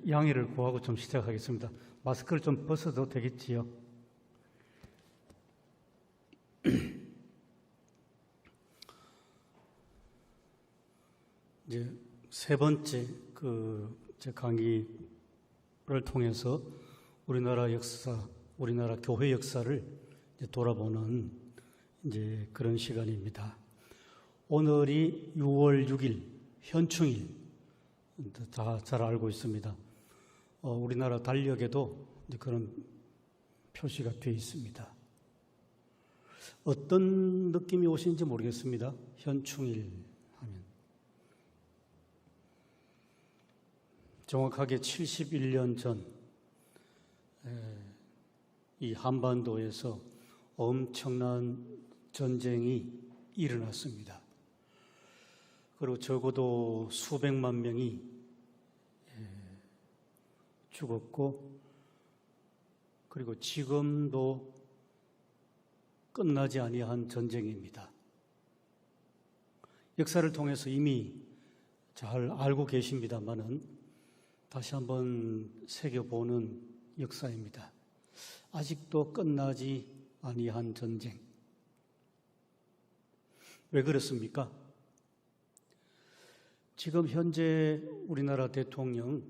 양해를 구하고 좀 시작하겠습니다. 마스크를 좀 벗어도 되겠지요? 이제 세 번째 제 강의를 통해서 우리나라 역사, 우리나라 교회 역사를 이제 돌아보는 이제 그런 시간입니다. 오늘이 6월 6일 현충일, 다 잘 알고 있습니다. 우리나라 달력에도 이제 그런 표시가 되어 있습니다. 어떤 느낌이 오시는지 모르겠습니다. 현충일 하면 정확하게 71년 전 이 한반도에서 엄청난 전쟁이 일어났습니다. 그리고 적어도 수백만 명이 죽었고, 그리고 지금도 끝나지 아니한 전쟁입니다. 역사를 통해서 이미 잘 알고 계십니다만은 다시 한번 새겨보는 역사입니다. 아직도 끝나지 아니한 전쟁. 왜 그렇습니까? 지금 현재 우리나라 대통령께서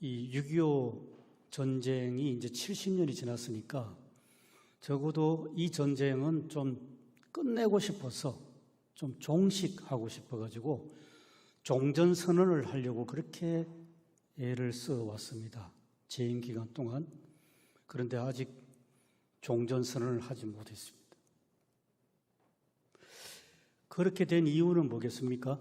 이 6.25 전쟁이 이제 70년이 지났으니까 적어도 이 전쟁은 좀 끝내고 싶어서 좀 종식하고 싶어가지고 종전선언을 하려고 그렇게 애를 써왔습니다. 재임 기간 동안. 그런데 아직 종전선언을 하지 못했습니다. 그렇게 된 이유는 뭐겠습니까?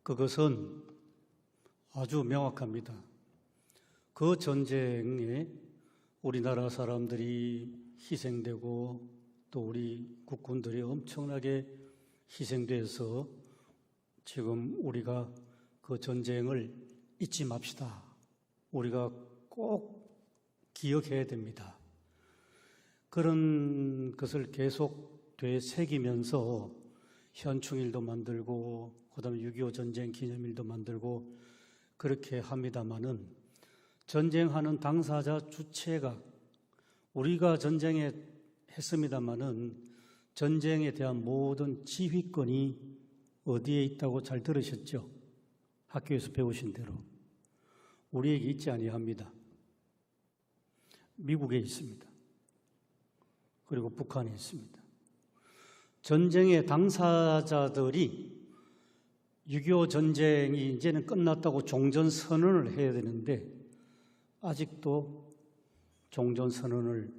그것은 아주 명확합니다. 그 전쟁에 우리나라 사람들이 희생되고 또 우리 국군들이 엄청나게 희생돼서 지금 우리가 그 전쟁을 잊지 맙시다. 우리가 꼭 기억해야 됩니다. 그런 것을 계속 되새기면서 현충일도 만들고 그다음에 6.25 전쟁 기념일도 만들고 그렇게 합니다마는 전쟁하는 당사자 주체가 우리가 전쟁에 했습니다마는 전쟁에 대한 모든 지휘권이 어디에 있다고 잘 들으셨죠? 학교에서 배우신 대로 우리에게 있지 아니합니다. 미국에 있습니다. 그리고 북한에 있습니다. 전쟁의 당사자들이 6.25 전쟁이 이제는 끝났다고 종전선언을 해야 되는데 아직도 종전선언을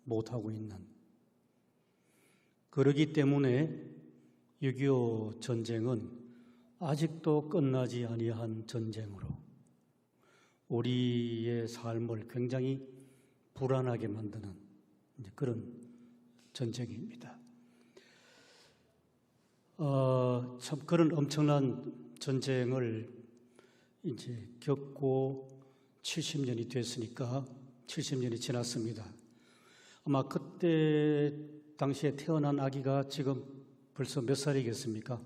못하고 있는, 그러기 때문에 6.25 전쟁은 아직도 끝나지 아니한 전쟁으로 우리의 삶을 굉장히 불안하게 만드는 그런 전쟁입니다. 참 그런 엄청난 전쟁을 이제 겪고 70년이 됐으니까 70년이 지났습니다. 아마 그때 당시에 태어난 아기가 지금 벌써 몇 살이겠습니까?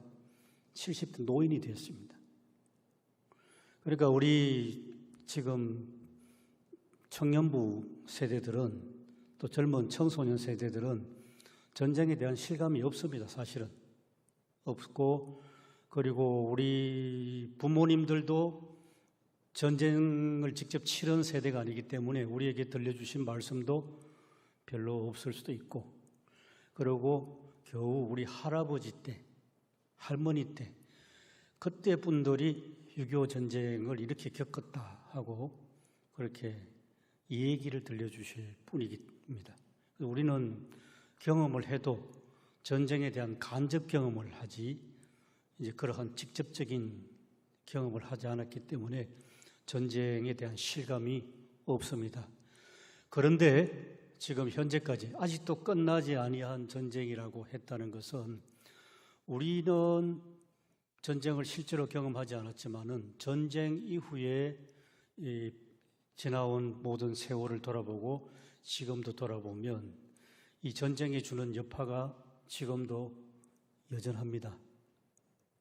70대 노인이 됐습니다. 그러니까 우리 지금 청년부 세대들은 또 젊은 청소년 세대들은 전쟁에 대한 실감이 없습니다. 사실은 없고, 그리고 우리 부모님들도 전쟁을 직접 치른 세대가 아니기 때문에 우리에게 들려주신 말씀도 별로 없을 수도 있고, 그리고 겨우 우리 할아버지 때, 할머니 때, 그때 분들이 6.25 전쟁을 이렇게 겪었다 하고 그렇게 얘기를 들려주실 뿐입니다. 우리는 경험을 해도 전쟁에 대한 간접 경험을 하지 이제 그러한 직접적인 경험을 하지 않았기 때문에 전쟁에 대한 실감이 없습니다. 그런데 지금 현재까지 아직도 끝나지 아니한 전쟁이라고 했다는 것은 우리는 전쟁을 실제로 경험하지 않았지만은 전쟁 이후에 지나온 모든 세월을 돌아보고 지금도 돌아보면 이 전쟁이 주는 여파가 지금도 여전합니다.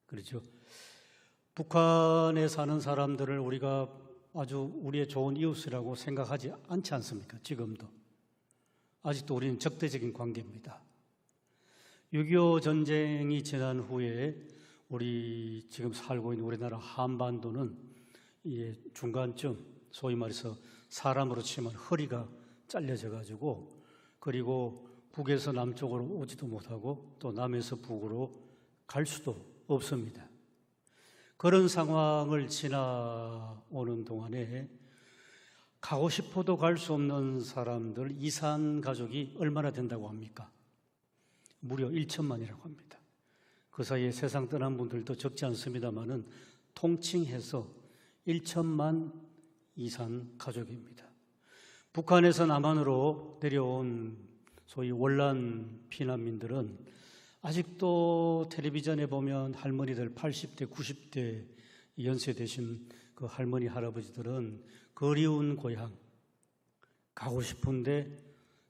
그렇죠. 북한에 사는 사람들을 우리가 아주 우리의 좋은 이웃이라고 생각하지 않지 않습니까? 지금도. 아직도 우리는 적대적인 관계입니다. 6.25 전쟁이 지난 후에 우리 지금 살고 있는 우리나라 한반도는 중간쯤 소위 말해서 사람으로 치면 허리가 잘려져 가지고, 그리고 북에서 남쪽으로 오지도 못하고 또 남에서 북으로 갈 수도 없습니다. 그런 상황을 지나오는 동안에 가고 싶어도 갈 수 없는 사람들, 이산 가족이 얼마나 된다고 합니까? 무려 1천만이라고 합니다. 그 사이에 세상 떠난 분들도 적지 않습니다만은 통칭해서 1천만 이산 가족입니다. 북한에서 남한으로 내려온 소위 월남 피난민들은 아직도 텔레비전에 보면 할머니들 80대, 90대 연세 되신 그 할머니, 할아버지들은 그리운 고향, 가고 싶은데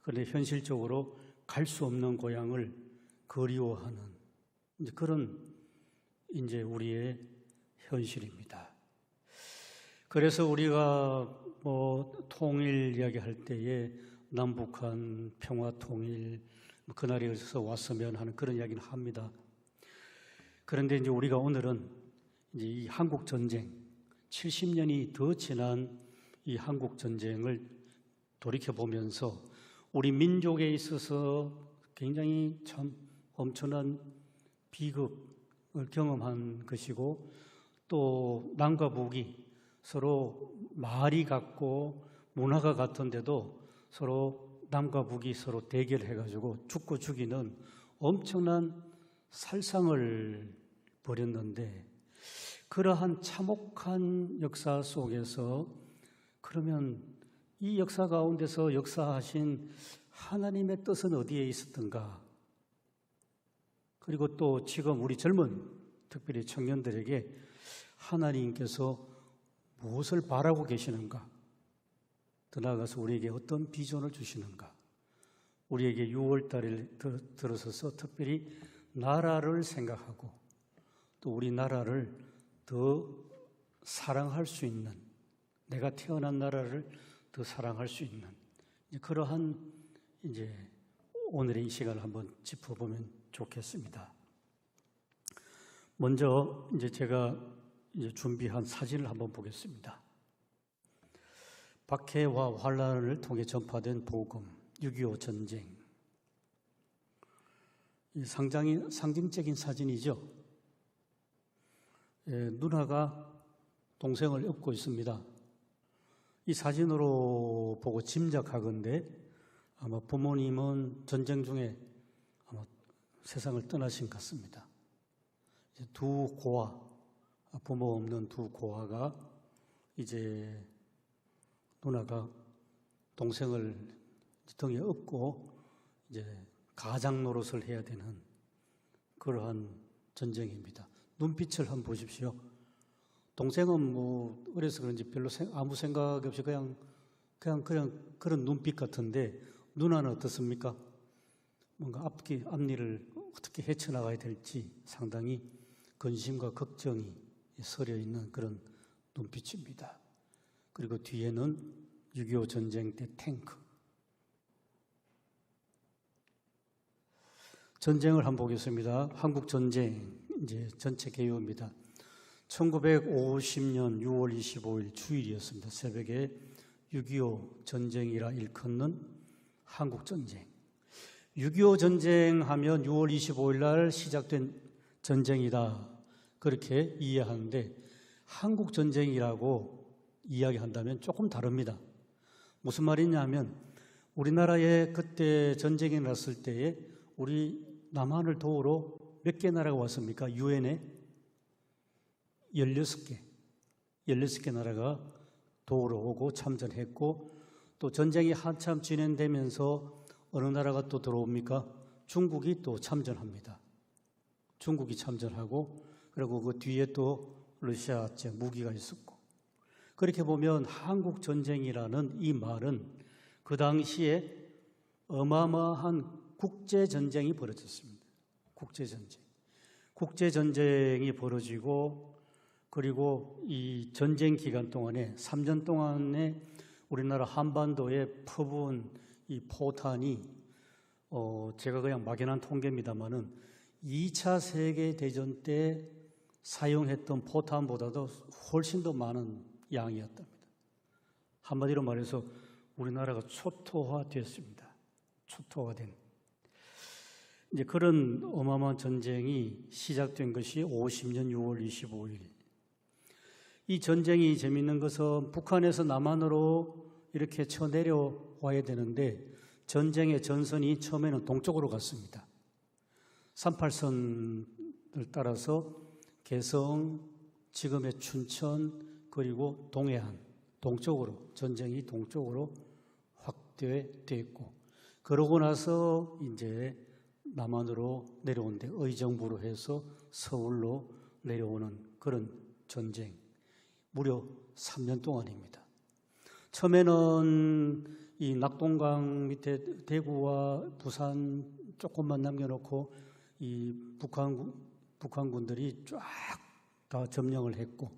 그런데 현실적으로 갈 수 없는 고향을 그리워하는 그런 우리의 현실입니다. 그래서 우리가 통일 이야기할 때에 남북한 평화 통일 그날이 어디서 왔으면 하는 그런 이야기를 합니다. 그런데 우리가 오늘은 이 한국 전쟁 70년이 더 지난 이 한국 전쟁을 돌이켜 보면서 우리 민족에 있어서 굉장히 참 엄청난 비극을 경험한 것이고, 또 남과 북이 서로 말이 같고 문화가 같은데도 서로 남과 북이 서로 대결해가지고 죽고 죽이는 엄청난 살상을 벌였는데, 그러한 참혹한 역사 속에서 그러면 이 역사 가운데서 역사하신 하나님의 뜻은 어디에 있었던가? 그리고 또 지금 우리 젊은 특별히 청년들에게 하나님께서 무엇을 바라고 계시는가? 더 나아가서 우리에게 어떤 비전을 주시는가? 우리에게 6월달에 들어서서 특별히 나라를 생각하고 또 우리 나라를 더 사랑할 수 있는, 내가 태어난 나라를 더 사랑할 수 있는 그러한 오늘의 이 시간을 한번 짚어보면 좋겠습니다. 먼저 제가 준비한 사진을 한번 보겠습니다. 박해와 환란을 통해 전파된 복음, 6.25 전쟁. 상징적인 사진이죠. 누나가 동생을 업고 있습니다. 이 사진으로 보고 짐작하건대 아마 부모님은 전쟁 중에 아마 세상을 떠나신 것 같습니다. 두 고아, 부모 없는 두 고아가 누나가 동생을 등에 업고 가장 노릇을 해야 되는 그러한 전쟁입니다. 눈빛을 한번 보십시오. 동생은 어려서 그런지 별로 아무 생각 없이 그냥 그런 눈빛 같은데, 누나는 어떻습니까? 뭔가 앞일을 어떻게 헤쳐나가야 될지 상당히 근심과 걱정이 서려 있는 그런 눈빛입니다. 그리고 뒤에는 6.25 전쟁 때 탱크. 전쟁을 한번 보겠습니다. 한국 전쟁 전체 개요입니다. 1950년 6월 25일 주일이었습니다. 새벽에 6.25 전쟁이라 일컫는 한국 전쟁. 6.25 전쟁하면 6월 25일 날 시작된 전쟁이다, 그렇게 이해하는데 한국 전쟁이라고 이야기한다면 조금 다릅니다. 무슨 말이냐 하면 우리나라에 그때 전쟁이 났을 때에 우리 남한을 도우러 몇 개 나라가 왔습니까? 유엔에 16개 나라가 도우러 오고 참전했고, 또 전쟁이 한참 진행되면서 어느 나라가 또 들어옵니까? 중국이 또 참전합니다. 중국이 참전하고, 그리고 그 뒤에 또 러시아제 무기가 있었고, 그렇게 보면 한국 전쟁이라는 이 말은 그 당시에 어마어마한 국제 전쟁이 벌어졌습니다. 국제 전쟁. 국제 전쟁이 벌어지고 그리고 이 전쟁 기간 동안에 3년 동안에 우리나라 한반도에 퍼부은 이 포탄이 제가 그냥 막연한 통계입니다만은 2차 세계 대전 때 사용했던 포탄보다도 훨씬 더 많은 양이었답니다. 한마디로 말해서 우리나라가 초토화됐습니다. 초토화된. 이제 그런 어마어마한 전쟁이 시작된 것이 50년 6월 25일. 이 전쟁이 재미있는 것은 북한에서 남한으로 이렇게 쳐내려와야 되는데 전쟁의 전선이 처음에는 동쪽으로 갔습니다. 38선을 따라서 개성, 지금의 춘천, 그리고 동해안, 동쪽으로, 전쟁이 동쪽으로 확대됐고, 그러고 나서 이제 남한으로 내려오는데 의정부로 해서 서울로 내려오는 그런 전쟁, 무려 3년 동안입니다. 처음에는 이 낙동강 밑에 대구와 부산 조금만 남겨놓고 이 북한군들이 쫙 다 점령을 했고,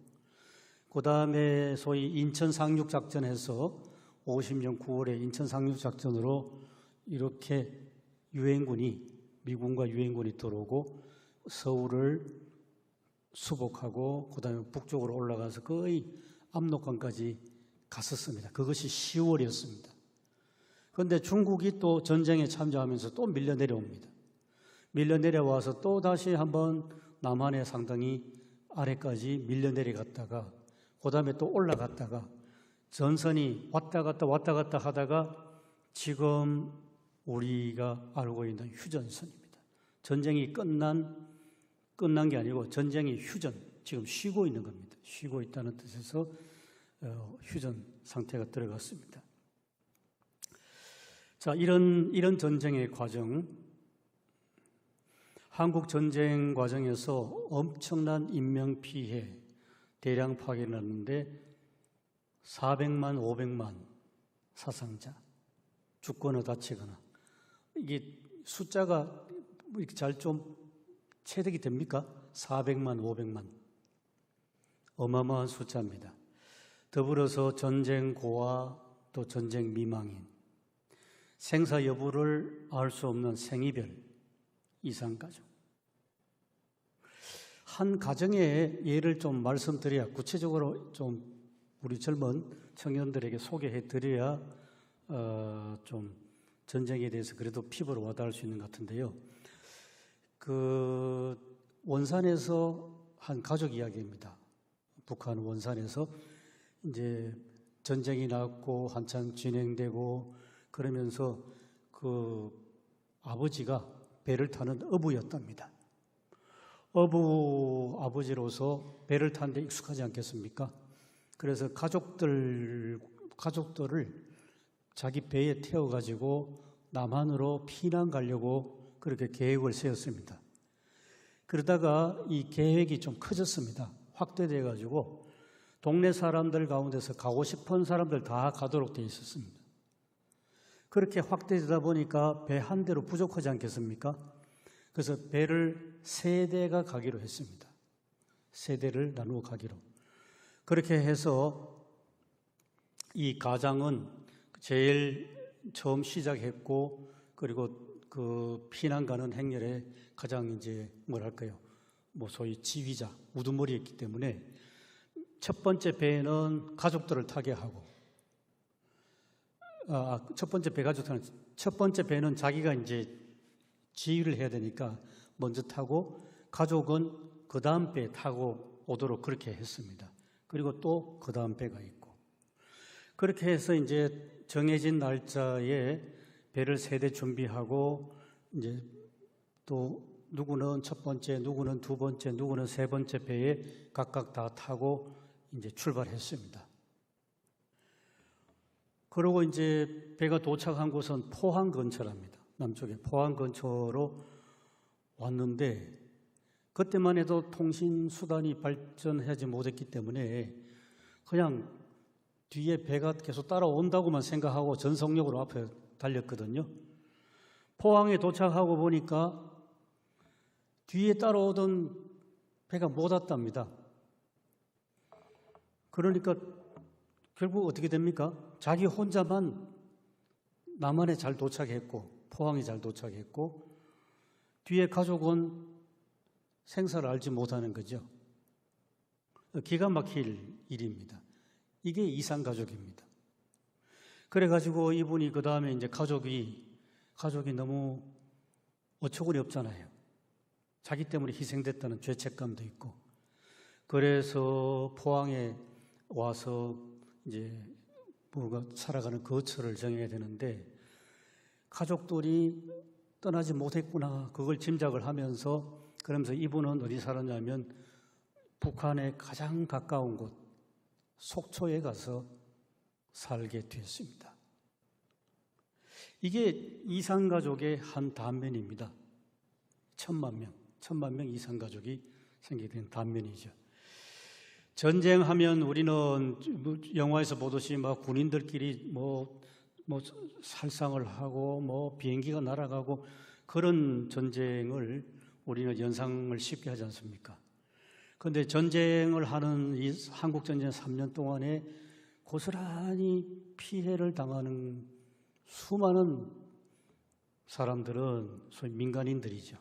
그 다음에 소위 인천 상륙작전에서 50년 9월에 인천 상륙작전으로 이렇게 유엔군이, 미군과 유엔군이 들어오고 서울을 수복하고 그 다음에 북쪽으로 올라가서 거의 압록강까지 갔었습니다. 그것이 10월이었습니다. 그런데 중국이 또 전쟁에 참여하면서 또 밀려 내려옵니다. 밀려 내려와서 또 다시 한번 남한에 상당히 아래까지 밀려 내려갔다가 그 다음에 또 올라갔다가 전선이 왔다 갔다 하다가 지금 우리가 알고 있는 휴전선입니다. 전쟁이 끝난 게 아니고 전쟁이 휴전, 지금 쉬고 있는 겁니다. 쉬고 있다는 뜻에서 휴전 상태가 들어갔습니다. 자, 이런 전쟁의 과정, 한국 전쟁 과정에서 엄청난 인명피해, 대량 파괴를 났는데 400만, 500만 사상자, 죽거나 다치거나, 이게 숫자가 이렇게 잘 좀 체득이 됩니까? 400만, 500만. 어마어마한 숫자입니다. 더불어서 전쟁 고아, 또 전쟁 미망인, 생사 여부를 알 수 없는 생이별, 이상가족. 한 가정의 예를 좀 말씀드려야, 구체적으로 좀 우리 젊은 청년들에게 소개해 드려야 좀 전쟁에 대해서 그래도 피부로 와닿을 수 있는 것 같은데요. 그 원산에서 한 가족 이야기입니다. 북한 원산에서 이제 전쟁이 났고 한참 진행되고 그러면서 그 아버지가 배를 타는 어부였답니다. 어부 아버지로서 배를 타는데 익숙하지 않겠습니까? 그래서 가족들을 자기 배에 태워가지고 남한으로 피난 가려고 그렇게 계획을 세웠습니다. 그러다가 이 계획이 좀 커졌습니다. 확대돼가지고 동네 사람들 가운데서 가고 싶은 사람들 다 가도록 돼 있었습니다. 그렇게 확대되다 보니까 배 한 대로 부족하지 않겠습니까? 그래서 배를 3대가 가기로 했습니다. 3대를 나누어 가기로. 그렇게 해서 이 가장은 제일 처음 시작했고, 그리고 그 피난 가는 행렬에 가장 이제 뭐랄까요, 뭐 소위 지휘자, 우두머리였기 때문에 첫 번째 배는 가족들을 타게 하고, 첫 번째 배는 자기가 이제 지휘를 해야 되니까 먼저 타고 가족은 그 다음 배 타고 오도록 그렇게 했습니다. 그리고 또 그 다음 배가 있고, 그렇게 해서 이제 정해진 날짜에 배를 3대 준비하고 이제 또 누구는 첫 번째, 누구는 두 번째, 누구는 3번째 배에 각각 다 타고 이제 출발했습니다. 그리고 이제 배가 도착한 곳은 포항 근처랍니다. 남쪽에 포항 근처로 왔는데 그때만 해도 통신 수단이 발전하지 못했기 때문에 그냥 뒤에 배가 계속 따라온다고만 생각하고 전속력으로 앞에 달렸거든요. 포항에 도착하고 보니까 뒤에 따라오던 배가 못 왔답니다. 그러니까 결국 어떻게 됩니까? 자기 혼자만 남한에 잘 도착했고 포항에 잘 도착했고 뒤에 가족은 생사를 알지 못하는 거죠. 기가 막힐 일입니다. 이게 이산가족입니다. 그래가지고 이분이 그 다음에 이제 가족이 너무 어처구니 없잖아요. 자기 때문에 희생됐다는 죄책감도 있고. 그래서 포항에 와서 이제 뭔가 살아가는 거처를 정해야 되는데 가족들이 떠나지 못했구나. 그걸 짐작을 하면서 그러면서 이분은 어디 살았냐면 북한에 가장 가까운 곳 속초에 가서 살게 되었습니다. 이게 이산가족의 한 단면입니다. 1000만 명 이산가족이 생기게 된 단면이죠. 전쟁하면 우리는 영화에서 보듯이 막 군인들끼리 뭐 살상을 하고 비행기가 날아가고 그런 전쟁을 우리는 연상을 쉽게 하지 않습니까? 그런데 전쟁을 하는 이 한국 전쟁 3년 동안에 고스란히 피해를 당하는 수많은 사람들은 소위 민간인들이죠.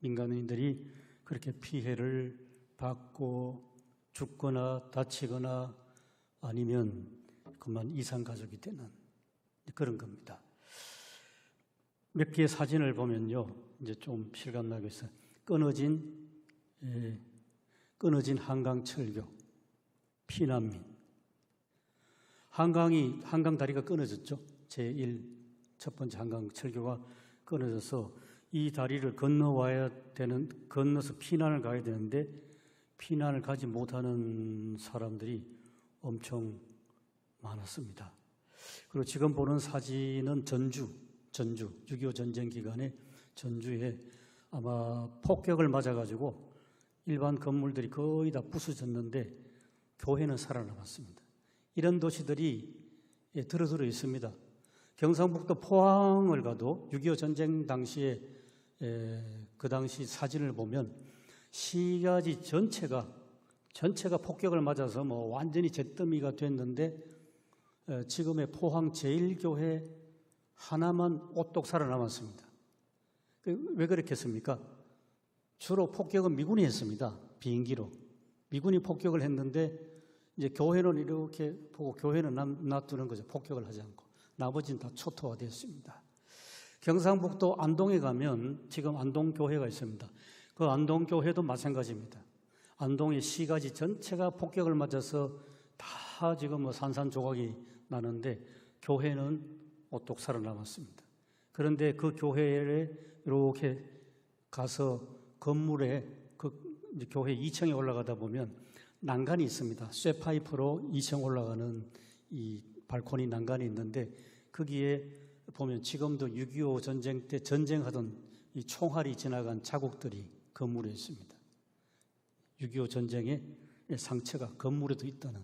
민간인들이 그렇게 피해를 받고 죽거나 다치거나 아니면 그만 이산가족이 되는 그런 겁니다. 몇 개의 사진을 보면요, 이제 좀 실감나고 있어요. 끊어진 한강 철교, 피난민. 한강 다리가 끊어졌죠. 첫 번째 한강 철교가 끊어져서 이 다리를 건너서 피난을 가야 되는데 피난을 가지 못하는 사람들이 엄청 많았습니다. 그리고 지금 보는 사진은 전주 6.25 전쟁 기간에 전주에 아마 폭격을 맞아가지고 일반 건물들이 거의 다 부서졌는데 교회는 살아남았습니다. 이런 도시들이 들어 있습니다. 경상북도 포항을 가도 6.25 전쟁 당시에 그 당시 사진을 보면 시가지 전체가 폭격을 맞아서 완전히 잿더미가 됐는데 지금의 포항 제1교회 하나만 오똑 살아남았습니다. 왜 그렇겠습니까? 주로 폭격은 미군이 했습니다. 비행기로. 미군이 폭격을 했는데 이제 교회는 이렇게 보고 교회는 놔두는 거죠. 폭격을 하지 않고. 나머지는 다 초토화되었습니다. 경상북도 안동에 가면 지금 안동교회가 있습니다. 그 안동교회도 마찬가지입니다. 안동의 시가지 전체가 폭격을 맞아서 다 지금 산산조각이 나는데 교회는 오똑 살아남았습니다. 그런데 그 교회에 이렇게 가서 건물에 이제 교회 2층에 올라가다 보면 난간이 있습니다. 쇠파이프로 2층 올라가는 이 발코니 난간이 있는데 거기에 보면 지금도 6.25 전쟁 때 전쟁하던 이 총알이 지나간 자국들이 건물에 있습니다. 6.25 전쟁의 상처가 건물에도 있다는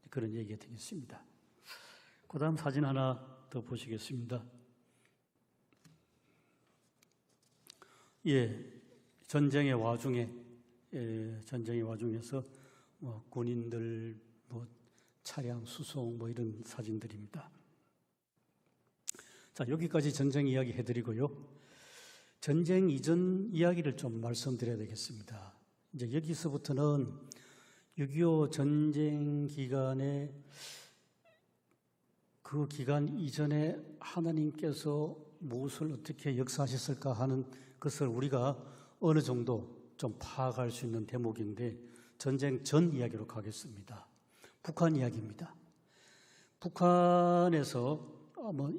그런 얘기가 되겠습니다. 그 다음 사진 하나 더 보시겠습니다. 전쟁의 와중에서 군인들, 차량, 수송 이런 사진들입니다. 자, 여기까지 전쟁 이야기 해드리고요. 전쟁 이전 이야기를 좀 말씀드려야 되겠습니다. 이제 여기서부터는 6.25 전쟁 기간에 그 기간 이전에 하나님께서 무엇을 어떻게 역사하셨을까 하는 것을 우리가 어느 정도 좀 파악할 수 있는 대목인데 전쟁 전 이야기로 가겠습니다. 북한 이야기입니다. 북한에서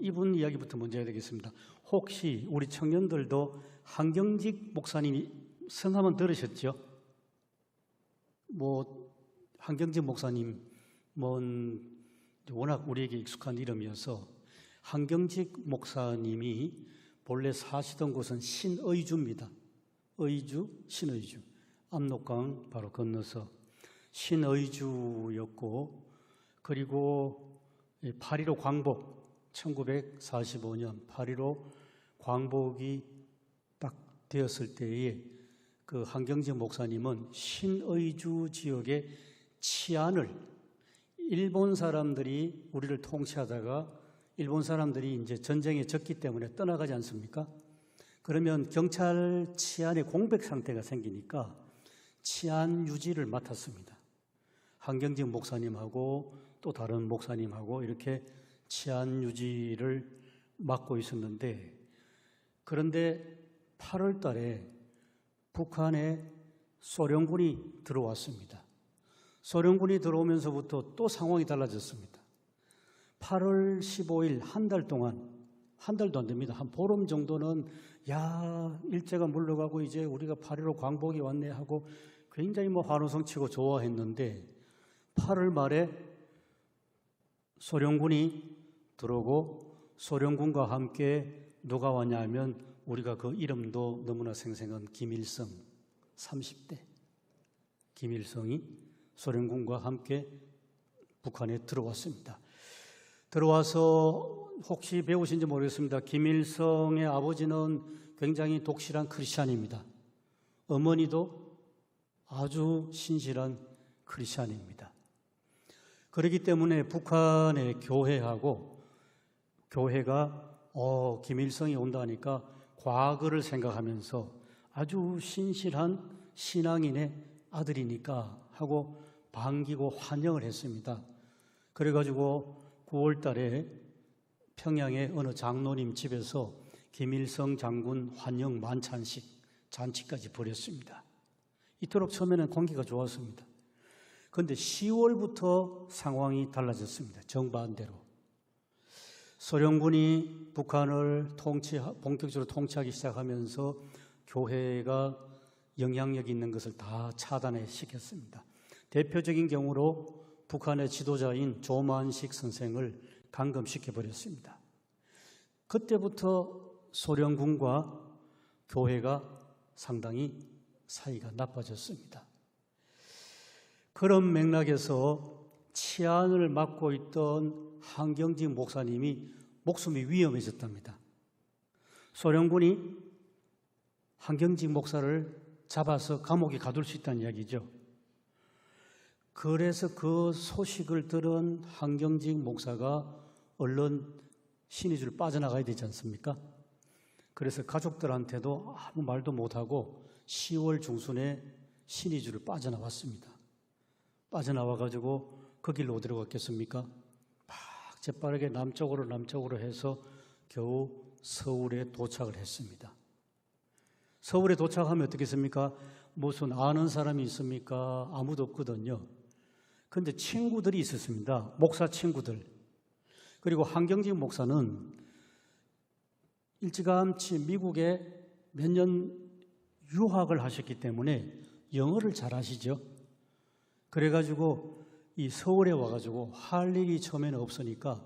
이분 이야기부터 먼저 해야 되겠습니다. 혹시 우리 청년들도 한경직 목사님이 성함은 들으셨죠? 한경직 목사님 워낙 우리에게 익숙한 이름이어서 한경직 목사님이 본래 사시던 곳은 신의주입니다. 신의주. 압록강 바로 건너서 신의주였고 그리고 8.15 광복 1945년 8.15 광복이 딱 되었을 때에 그 한경직 목사님은 신의주 지역의 치안을 일본 사람들이 우리를 통치하다가 일본 사람들이 이제 전쟁에 졌기 때문에 떠나가지 않습니까? 그러면 경찰 치안의 공백 상태가 생기니까 치안 유지를 맡았습니다. 한경직 목사님하고 또 다른 목사님하고 이렇게 치안 유지를 맡고 있었는데, 그런데 8월 달에 북한에 소련군이 들어왔습니다. 소련군이 들어오면서부터 또 상황이 달라졌습니다. 8월 15일 한 달 동안, 한 달도 안 됩니다. 한 보름 정도는 야, 일제가 물러가고 이제 우리가 8.15 광복이 왔네 하고 굉장히 환호성 치고 좋아했는데 8월 말에 소련군이 들어오고 소련군과 함께 누가 왔냐 하면 우리가 그 이름도 너무나 생생한 김일성 30대 김일성이 소련군과 함께 북한에 들어왔습니다. 들어와서 혹시 배우신지 모르겠습니다. 김일성의 아버지는 굉장히 독실한 크리스찬입니다. 어머니도 아주 신실한 크리스찬입니다. 그렇기 때문에 북한의 교회하고 교회가 김일성이 온다니까 과거를 생각하면서 아주 신실한 신앙인의 아들이니까 하고 반기고 환영을 했습니다. 그래가지고 9월 달에 평양의 어느 장로님 집에서 김일성 장군 환영 만찬식 잔치까지 벌였습니다. 이토록 처음에는 공기가 좋았습니다. 그런데 10월부터 상황이 달라졌습니다. 정반대로. 소련군이 북한을 본격적으로 통치하기 시작하면서 교회가 영향력 있는 것을 다 차단해 시켰습니다. 대표적인 경우로 북한의 지도자인 조만식 선생을 감금시켜 버렸습니다. 그때부터 소련군과 교회가 상당히 사이가 나빠졌습니다. 그런 맥락에서 치안을 맡고 있던 한경직 목사님이 목숨이 위험해졌답니다. 소련군이 한경직 목사를 잡아서 감옥에 가둘 수 있다는 이야기죠. 그래서 그 소식을 들은 한경직 목사가 얼른 신의주를 빠져나가야 되지 않습니까? 그래서 가족들한테도 아무 말도 못하고 10월 중순에 신의주를 빠져나왔습니다. 빠져나와가지고 그 길로 어디로 갔겠습니까? 막 재빠르게 남쪽으로 해서 겨우 서울에 도착을 했습니다. 서울에 도착하면 어떻겠습니까? 무슨 아는 사람이 있습니까? 아무도 없거든요. 그런데 친구들이 있었습니다. 목사 친구들. 그리고 한경직 목사는 일찌감치 미국에 몇 년 유학을 하셨기 때문에 영어를 잘 하시죠. 그래가지고 이 서울에 와가지고 할 일이 처음에는 없으니까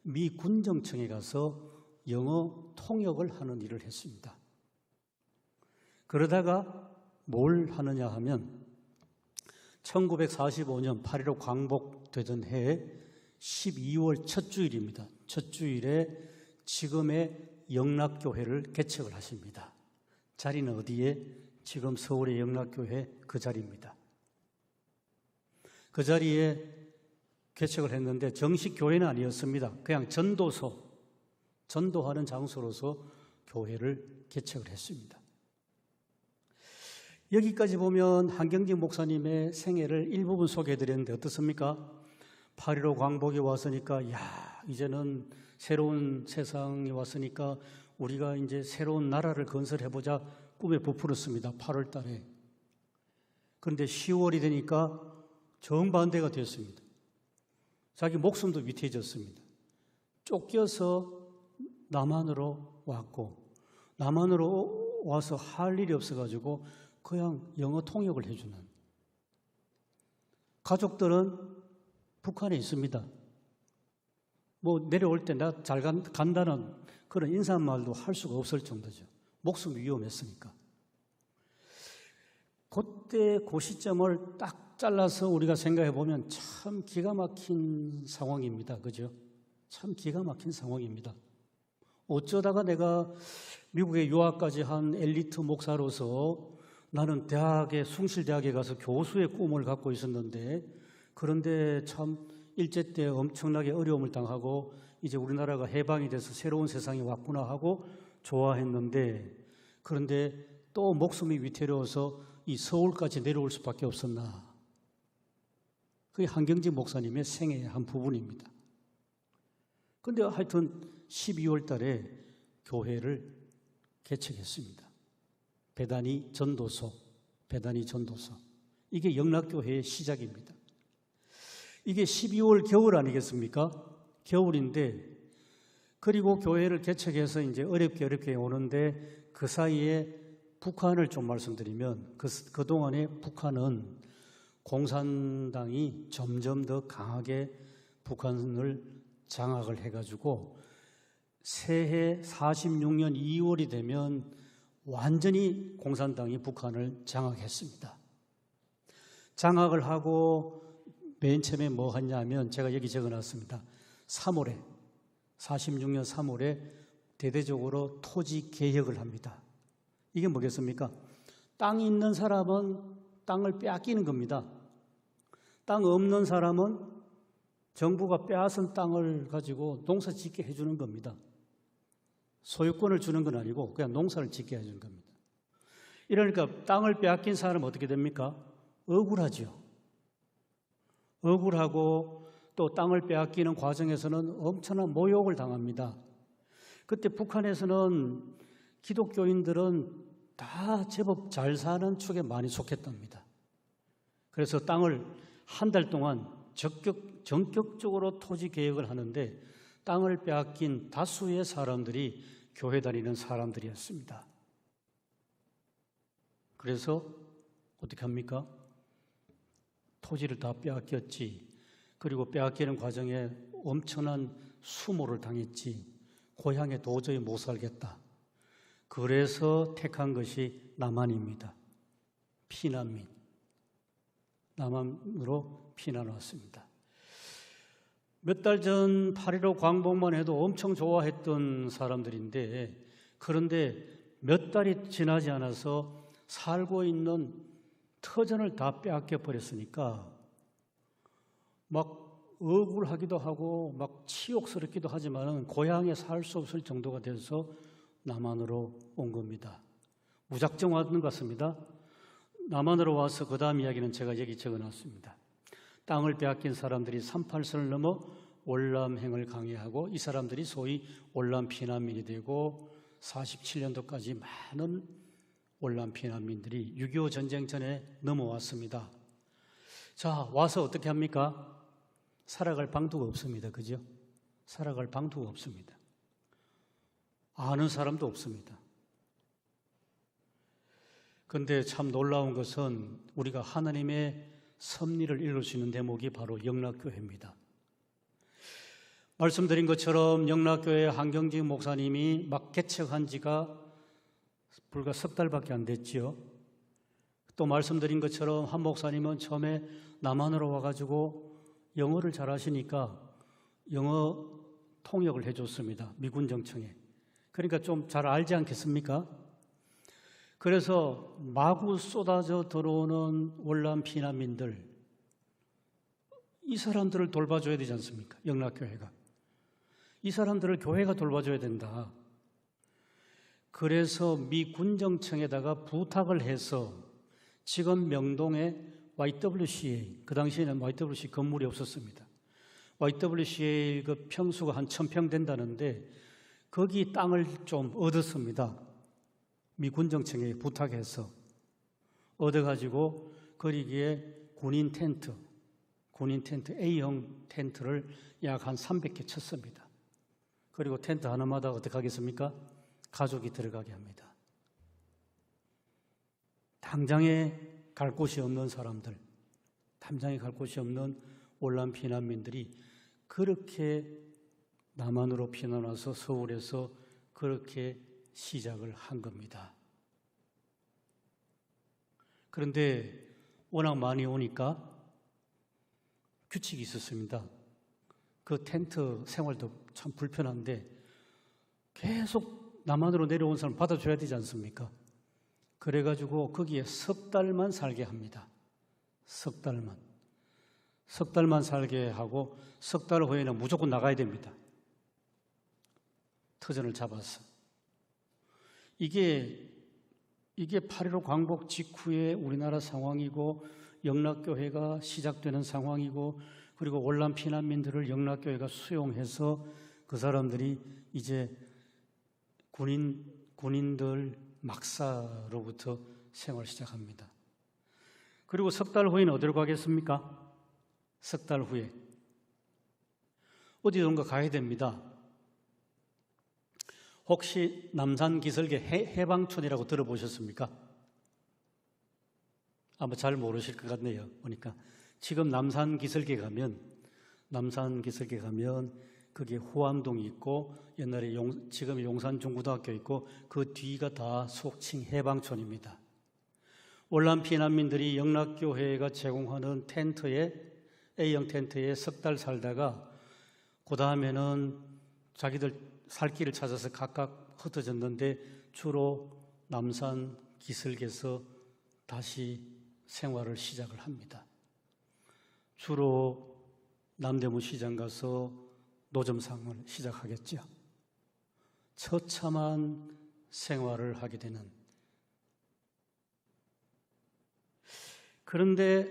미 군정청에 가서 영어 통역을 하는 일을 했습니다. 그러다가 뭘 하느냐 하면 1945년 8.15 광복되던 해에 12월 첫 주일입니다. 첫 주일에 지금의 영락교회를 개척을 하십니다. 자리는 어디에? 지금 서울의 영락교회 그 자리입니다. 그 자리에 개척을 했는데 정식 교회는 아니었습니다. 그냥 전도하는 장소로서 교회를 개척을 했습니다. 여기까지 보면 한경직 목사님의 생애를 일부분 소개해드렸는데 어떻습니까? 8.15 광복이 왔으니까 이제는 새로운 세상이 왔으니까 우리가 이제 새로운 나라를 건설해보자 꿈에 부풀었습니다. 8월 달에. 그런데 10월이 되니까 정반대가 됐습니다. 자기 목숨도 위태해졌습니다. 쫓겨서 남한으로 왔고 남한으로 와서 할 일이 없어가지고 그냥 영어 통역을 해주는. 가족들은 북한에 있습니다. 내려올 때 나 잘 간다는 그런 인사말도 할 수가 없을 정도죠. 목숨이 위험했으니까. 그때 그 시점을 딱 잘라서 우리가 생각해 보면 참 기가 막힌 상황입니다. 그죠? 참 기가 막힌 상황입니다. 어쩌다가 내가 미국에 유학까지 한 엘리트 목사로서 나는 숭실대학에 가서 교수의 꿈을 갖고 있었는데, 그런데 참 일제 때 엄청나게 어려움을 당하고 이제 우리나라가 해방이 돼서 새로운 세상이 왔구나 하고 좋아했는데, 그런데 또 목숨이 위태로워서 이 서울까지 내려올 수밖에 없었나. 그게 한경직 목사님의 생애의 한 부분입니다. 그런데 하여튼 12월 달에 교회를 개척했습니다. 배단위 전도소. 이게 영락교회의 시작입니다. 이게 12월 겨울 아니겠습니까? 겨울인데, 그리고 교회를 개척해서 이제 어렵게 오는데, 그 사이에 북한을 좀 말씀드리면, 그동안에 북한은 공산당이 점점 더 강하게 북한을 장악을 해가지고 새해 46년 2월이 되면 완전히 공산당이 북한을 장악했습니다. 장악을 하고 맨 처음에 뭐 했냐면, 제가 여기 적어놨습니다. 46년 3월에 대대적으로 토지 개혁을 합니다. 이게 뭐겠습니까? 땅이 있는 사람은 땅을 빼앗기는 겁니다. 땅 없는 사람은 정부가 빼앗은 땅을 가지고 농사 짓게 해주는 겁니다. 소유권을 주는 건 아니고 그냥 농사를 짓게 해주는 겁니다. 이러니까 땅을 빼앗긴 사람은 어떻게 됩니까? 억울하죠. 억울하고 또 땅을 빼앗기는 과정에서는 엄청난 모욕을 당합니다. 그때 북한에서는 기독교인들은 다 제법 잘 사는 축에 많이 속했답니다. 그래서 땅을 한 달 동안 전격적으로 토지 개혁을 하는데, 땅을 빼앗긴 다수의 사람들이 교회 다니는 사람들이었습니다. 그래서 어떻게 합니까? 토지를 다 빼앗겼지. 그리고 빼앗기는 과정에 엄청난 수모를 당했지. 고향에 도저히 못 살겠다. 그래서 택한 것이 남한입니다. 피난민. 남한으로 피난 왔습니다. 몇 달 전 8.15 광복만 해도 엄청 좋아했던 사람들인데, 그런데 몇 달이 지나지 않아서 살고 있는 터전을 다 빼앗겨 버렸으니까 막 억울하기도 하고 막 치욕스럽기도 하지만 고향에 살 수 없을 정도가 돼서 남한으로 온 겁니다. 무작정 왔는 것 같습니다. 남한으로 와서 그 다음 이야기는 제가 여기 적어놨습니다. 땅을 빼앗긴 사람들이 38선을 넘어 월남행을 강행하고, 이 사람들이 소위 월남 피난민이 되고, 47년도까지 많은 월남 피난민들이 6.25 전쟁 전에 넘어왔습니다. 자, 와서 어떻게 합니까? 살아갈 방도가 없습니다. 그죠? 살아갈 방도가 없습니다. 아는 사람도 없습니다. 그런데 참 놀라운 것은 우리가 하나님의 섭리를 읽을 수 있는 대목이 바로 영락교회입니다. 말씀드린 것처럼 영락교회 한경직 목사님이 막 개척한 지가 불과 석 달밖에 안 됐지요. 또 말씀드린 것처럼 한 목사님은 처음에 남한으로 와가지고 영어를 잘하시니까 영어 통역을 해줬습니다. 미군 정청에. 그러니까 좀 잘 알지 않겠습니까? 그래서 마구 쏟아져 들어오는 월남 피난민들, 이 사람들을 돌봐줘야 되지 않습니까? 영락교회가. 이 사람들을 교회가 돌봐줘야 된다. 그래서 미 군정청에다가 부탁을 해서 지금 명동에 YWCA, 그 당시에는 YWCA 건물이 없었습니다. YWCA 그 평수가 한 1000평 된다는데 거기 땅을 좀 얻었습니다. 미 군정청에 부탁해서 얻어가지고 거기에 군인 텐트 A형 텐트를 약 한 300개 쳤습니다. 그리고 텐트 하나마다 어떻게 하겠습니까? 가족이 들어가게 합니다. 당장에 갈 곳이 없는 사람들, 당장에 갈 곳이 없는 월남 피난민들이 그렇게 남한으로 피난 와서 서울에서 그렇게 시작을 한 겁니다. 그런데 워낙 많이 오니까 규칙이 있었습니다. 그 텐트 생활도 참 불편한데 계속 남한으로 내려온 사람 받아줘야 되지 않습니까? 그래가지고 거기에 석 달만 살게 합니다. 석 달만. 석 달만 살게 하고 석 달 후에는 무조건 나가야 됩니다. 터전을 잡아서. 이게 8.15 광복 직후에 우리나라 상황이고 영락교회가 시작되는 상황이고 그리고 월남 피난민들을 영락교회가 수용해서 그 사람들이 이제 군인들 막사로부터 생활을 시작합니다. 그리고 석 달 후에는 어디로 가겠습니까? 석 달 후에 어디론가 가야 됩니다. 혹시 남산 기슭의 해방촌이라고 들어보셨습니까? 아마 잘 모르실 것 같네요. 보니까 지금 남산 기슭에 가면 거기에 후암동이 있고 옛날에 지금 용산중고등학교 있고 그 뒤가 다 속칭 해방촌입니다. 월남 피난민들이 영락교회가 제공하는 A형 텐트에 석 달 살다가 그 다음에는 자기들 살 길을 찾아서 각각 흩어졌는데 주로 남산 기슭에서 다시 생활을 시작을 합니다. 주로 남대문 시장 가서 노점상을 시작하겠죠. 처참한 생활을 하게 되는. 그런데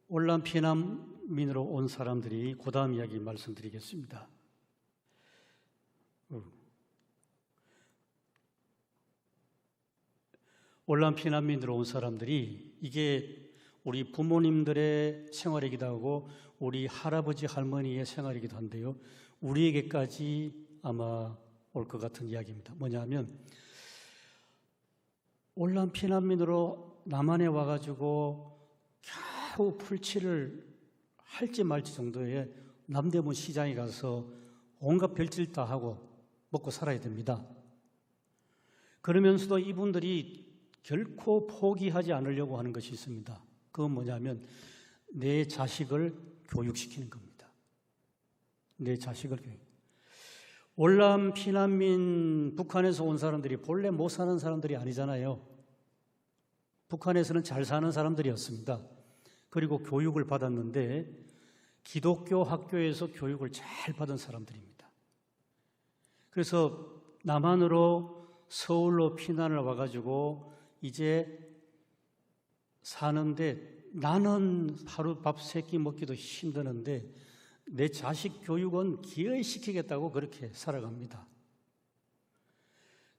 월남 피난민으로 온 사람들이 그 다음 이야기 말씀드리겠습니다. 월남 피난민으로 온 사람들이 이게 우리 부모님들의 생활이기도 하고 우리 할아버지 할머니의 생활이기도 한데요. 우리에게까지 아마 올 것 같은 이야기입니다. 뭐냐면 월남 피난민으로 남한에 와가지고 겨우 풀칠을 할지 말지 정도의 남대문 시장에 가서 온갖 별짓 다 하고 먹고 살아야 됩니다. 그러면서도 이분들이 결코 포기하지 않으려고 하는 것이 있습니다. 그건 뭐냐면 내 자식을 교육시키는 겁니다. 내 자식을 교육. 월남 피난민 북한에서 온 사람들이 본래 못 사는 사람들이 아니잖아요. 북한에서는 잘 사는 사람들이었습니다. 그리고 교육을 받았는데 기독교 학교에서 교육을 잘 받은 사람들입니다. 그래서 남한으로 서울로 피난을 와가지고 이제 사는데 나는 하루 밥 세 끼 먹기도 힘드는데 내 자식 교육은 기어이 시키겠다고 그렇게 살아갑니다.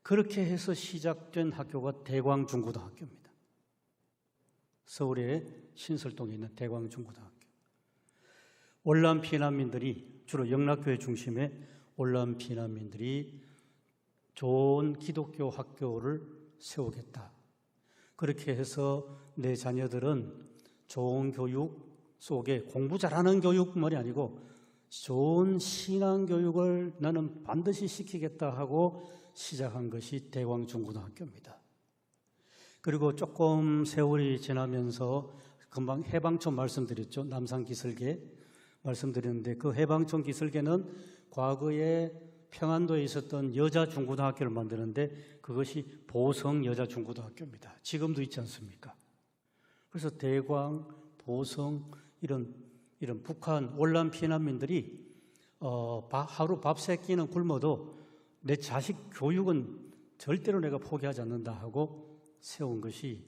그렇게 해서 시작된 학교가 대광중고등학교입니다. 서울의 신설동에 있는 대광중고등학교. 월남 피난민들이 주로 영락교회 중심의 월남 피난민들이 좋은 기독교 학교를 세우겠다. 그렇게 해서 내 자녀들은 좋은 교육 속에 공부 잘하는 교육만이 아니고 좋은 신앙 교육을 나는 반드시 시키겠다 하고 시작한 것이 대광중고등학교입니다. 그리고 조금 세월이 지나면서 금방 해방촌 말씀드렸죠. 남산 기슭에 말씀드렸는데 그 해방촌 기슭에는 과거에 평안도에 있었던 여자 중고등학교를 만드는데 그것이 보성 여자 중고등학교입니다. 지금도 있지 않습니까? 그래서 대광, 보성 이런 북한 월남 피난민들이 하루 밥 세 끼는 굶어도 내 자식 교육은 절대로 내가 포기하지 않는다 하고 세운 것이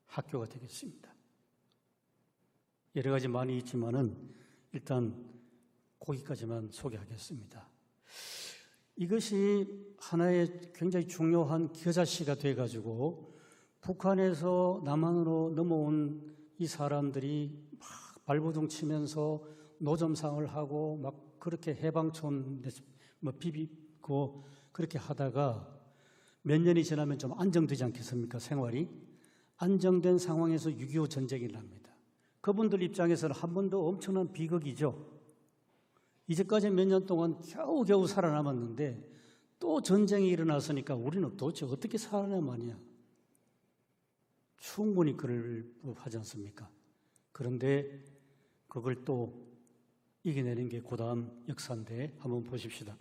학교가 되겠습니다. 여러 가지 많이 있지만은 일단 거기까지만 소개하겠습니다. 이것이 하나의 굉장히 중요한 겨자씨가 돼가지고 북한에서 남한으로 넘어온 이 사람들이 막 발버둥 치면서 노점상을 하고 막 그렇게 해방촌 비비고 그렇게 하다가 몇 년이 지나면 좀 안정되지 않겠습니까? 생활이. 안정된 상황에서 6.25 전쟁이 납니다. 그분들 입장에서는 한 번도 엄청난 비극이죠. 이제까지 몇 년 동안 겨우겨우 살아남았는데 또 전쟁이 일어났으니까 우리는 도대체 어떻게 살아남았냐. 충분히 그럴 법하지 않습니까? 그런데 그걸 또 이겨내는 게 그 다음 역사인데 한번 보십시다.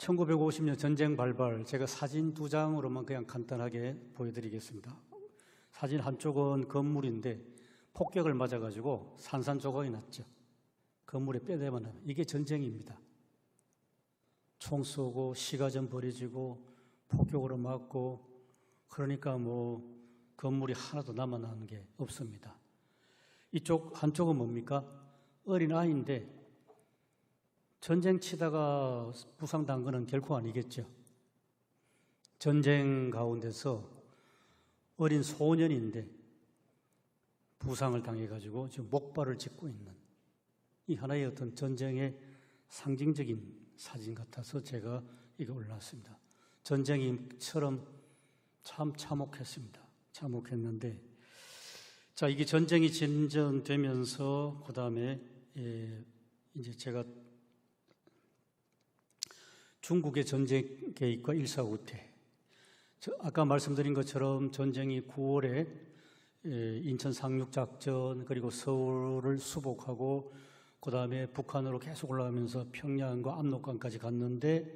1950년 전쟁 발발, 제가 사진 2장으로만 그냥 간단하게 보여드리겠습니다. 사진 한쪽은 건물인데 폭격을 맞아가지고 산산조각이 났죠. 건물에 뼈대만 나면. 이게 전쟁입니다. 총 쏘고 시가전 벌어지고 폭격으로 맞고, 그러니까 뭐 건물이 하나도 남아나는 게 없습니다. 이쪽 한쪽은 뭡니까? 어린아이인데 전쟁 치다가 부상당한 것은 결코 아니겠죠. 전쟁 가운데서 어린 소년인데 부상을 당해가지고 지금 목발을 짚고 있는 이 하나의 어떤 전쟁의 상징적인 사진 같아서 제가 이거 올랐습니다. 전쟁이처럼 참 참혹했습니다. 참혹했는데, 자, 이게 전쟁이 진전되면서 그 다음에 이제 제가 중국의 전쟁 계획과 일사후퇴. 아까 말씀드린 것처럼 전쟁이 9월에 인천 상륙작전, 그리고 서울을 수복하고 그 다음에 북한으로 계속 올라가면서 평양과 압록강까지 갔는데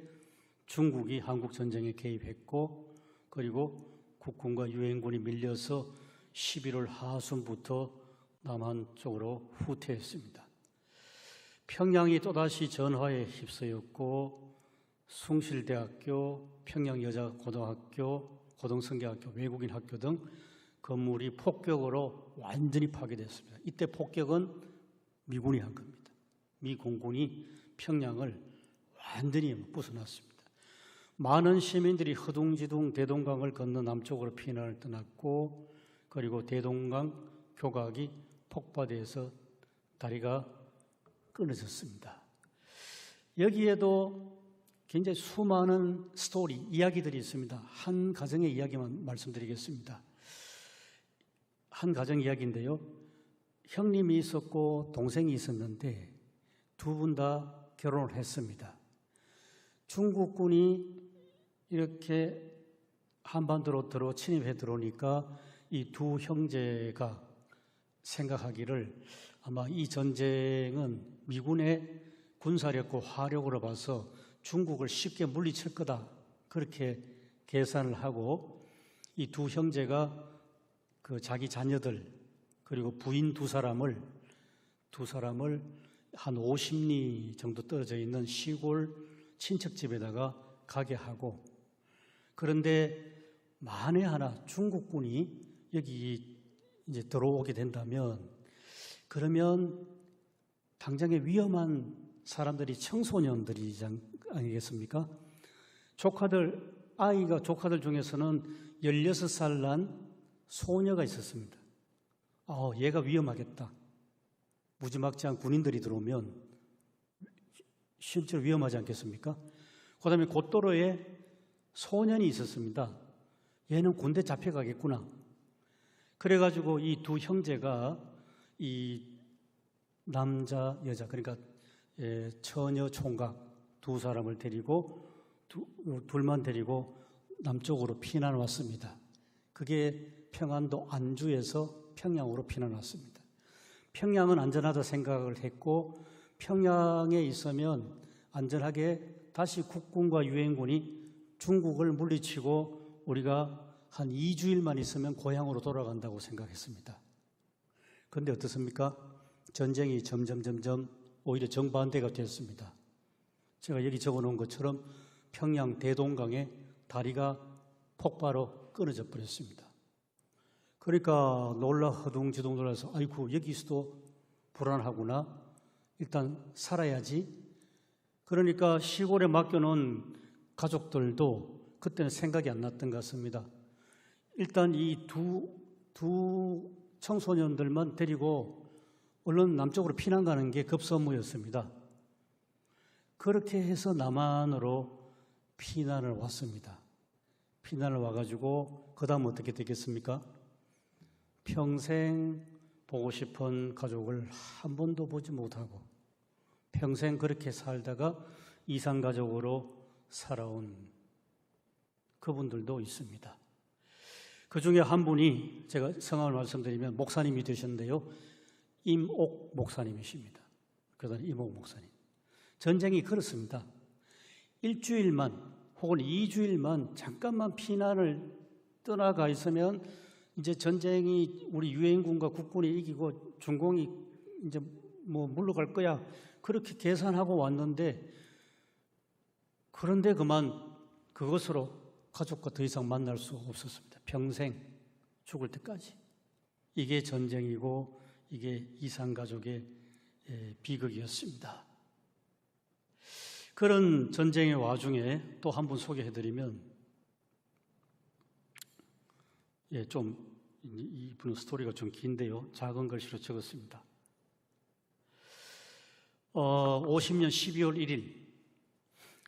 중국이 한국 전쟁에 개입했고, 그리고 국군과 유엔군이 밀려서 11월 하순부터 남한 쪽으로 후퇴했습니다. 평양이 또다시 전화에 휩싸였고 숭실대학교, 평양여자고등학교, 고등성계학교, 외국인 학교 등 건물이 폭격으로 완전히 파괴됐습니다. 이때 폭격은 미군이 한 겁니다. 미 공군이 평양을 완전히 부숴놨습니다. 많은 시민들이 허둥지둥 대동강을 건너 남쪽으로 피난을 떠났고, 그리고 대동강 교각이 폭파돼서 다리가 끊어졌습니다. 여기에도 굉장히 수많은 스토리, 이야기들이 있습니다. 한 가정의 이야기만 말씀드리겠습니다. 한 가정 이야기인데요. 형님이 있었고 동생이 있었는데 두 분 다 결혼을 했습니다. 중국군이 이렇게 한반도로 침입해 들어오니까 이 두 형제가 생각하기를 아마 이 전쟁은 미군의 군사력과 화력으로 봐서 중국을 쉽게 물리칠 거다, 그렇게 계산을 하고 이 두 형제가 그 자기 자녀들 그리고 부인 두 사람을 한 50리 정도 떨어져 있는 시골 친척집에다가 가게 하고, 그런데 만에 하나 중국군이 여기 이제 들어오게 된다면, 그러면 당장의 위험한 사람들이 청소년들이 아니겠습니까? 조카들 중에서는 16살 난 소녀가 있었습니다. 얘가 위험하겠다. 무지막지한 군인들이 들어오면 실제로 위험하지 않겠습니까? 그 다음에 곧도로에 소년이 있었습니다. 얘는 군대 잡혀가겠구나. 그래가지고 이 두 형제가 이 남자, 여자, 그러니까 처녀 총각 두 사람을 데리고 둘만 데리고 남쪽으로 피난 왔습니다. 그게 평안도 안주에서 평양으로 피난 왔습니다. 평양은 안전하다 생각을 했고, 평양에 있으면 안전하게 다시 국군과 유엔군이 중국을 물리치고 우리가 한 2주일만 있으면 고향으로 돌아간다고 생각했습니다. 그런데 어떻습니까? 전쟁이 점점 오히려 정반대가 됐습니다. 제가 여기 적어놓은 것처럼 평양 대동강에 다리가 폭파로 끊어져 버렸습니다. 그러니까 허둥지둥 놀라서 아이고, 여기서도 불안하구나, 일단 살아야지. 그러니까 시골에 맡겨놓은 가족들도 그때는 생각이 안 났던 것 같습니다. 일단 이 두 청소년들만 데리고 얼른 남쪽으로 피난 가는 게 급선무였습니다. 그렇게 해서 남한으로 피난을 왔습니다. 피난을 와가지고 그 다음 어떻게 되겠습니까? 평생 보고 싶은 가족을 한 번도 보지 못하고 평생 그렇게 살다가 이산가족으로 살아온 그분들도 있습니다. 그 중에 한 분이, 제가 성함을 말씀드리면 목사님이 되셨는데요. 임옥 목사님이십니다. 그다음 임옥 목사님. 전쟁이 그렇습니다. 일주일만 혹은 2주일만 잠깐만 피난을 떠나가 있으면 이제 전쟁이 우리 유엔군과 국군이 이기고 중공이 이제 뭐 물러갈 거야. 그렇게 계산하고 왔는데, 그런데 그만 그것으로 가족과 더 이상 만날 수 없었습니다. 평생 죽을 때까지. 이게 전쟁이고 이게 이산가족의 비극이었습니다. 그런 전쟁의 와중에 또 한 분 소개해드리면, 좀 이분 스토리가 좀 긴데요. 작은 글씨로 적었습니다. 50년 12월 1일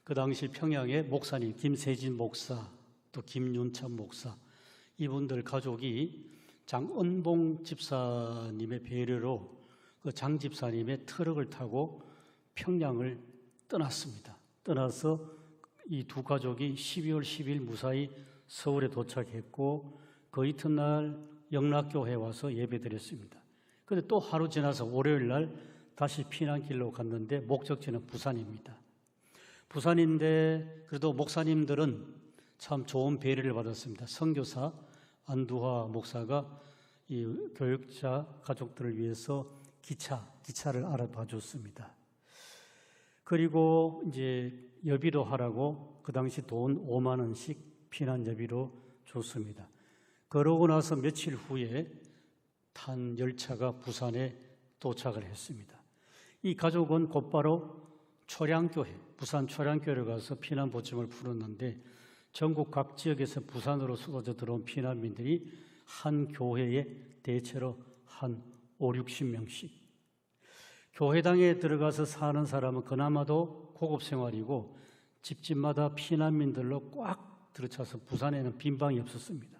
그 당시 평양의 목사님 김세진 목사, 또 김윤찬 목사, 이분들 가족이 장은봉 집사님의 배려로 그 장 집사님의 트럭을 타고 평양을 떠났습니다. 떠나서 이 두 가족이 12월 10일 무사히 서울에 도착했고 그 이튿날 영락교회에 와서 예배드렸습니다. 그런데 또 하루 지나서 월요일 날 다시 피난길로 갔는데 목적지는 부산입니다. 부산인데 그래도 목사님들은 참 좋은 배려를 받았습니다. 선교사 안두화 목사가 이 교육자 가족들을 위해서 기차를 알아봐 줬습니다. 그리고 이제 여비로 하라고 그 당시 돈 5만 원씩 피난 여비로 줬습니다. 그러고 나서 며칠 후에 탄 열차가 부산에 도착을 했습니다. 이 가족은 곧바로 초량교회, 부산 초량교회를 가서 피난 보증을 풀었는데 전국 각 지역에서 부산으로 쏟아져 들어온 피난민들이 한 교회에 대체로 한 5, 60명씩. 교회당에 들어가서 사는 사람은 그나마도 고급 생활이고 집집마다 피난민들로 꽉 들어차서 부산에는 빈 방이 없었습니다.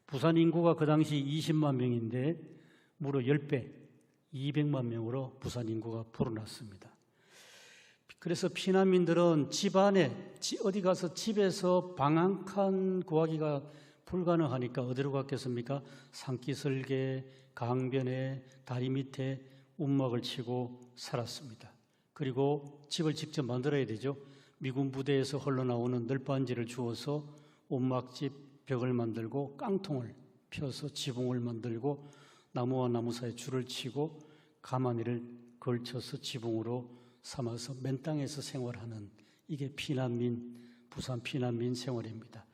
부산 인구가 그 당시 20만 명인데 무려 10배, 200만 명으로 부산 인구가 불어났습니다. 그래서 피난민들은 집 안에, 어디 가서 집에서 방 한 칸 구하기가 불가능하니까 어디로 갔겠습니까? 산기슭에, 강변에, 다리 밑에 움막을 치고 살았습니다. 그리고 집을 직접 만들어야 되죠. 미군 부대에서 흘러나오는 널빤지를 주워서 움막집 벽을 만들고 깡통을 펴서 지붕을 만들고 나무와 나무 사이에 줄을 치고 가마니를 걸쳐서 지붕으로 삼아서 맨 땅에서 생활하는, 이게 부산 피난민 생활입니다.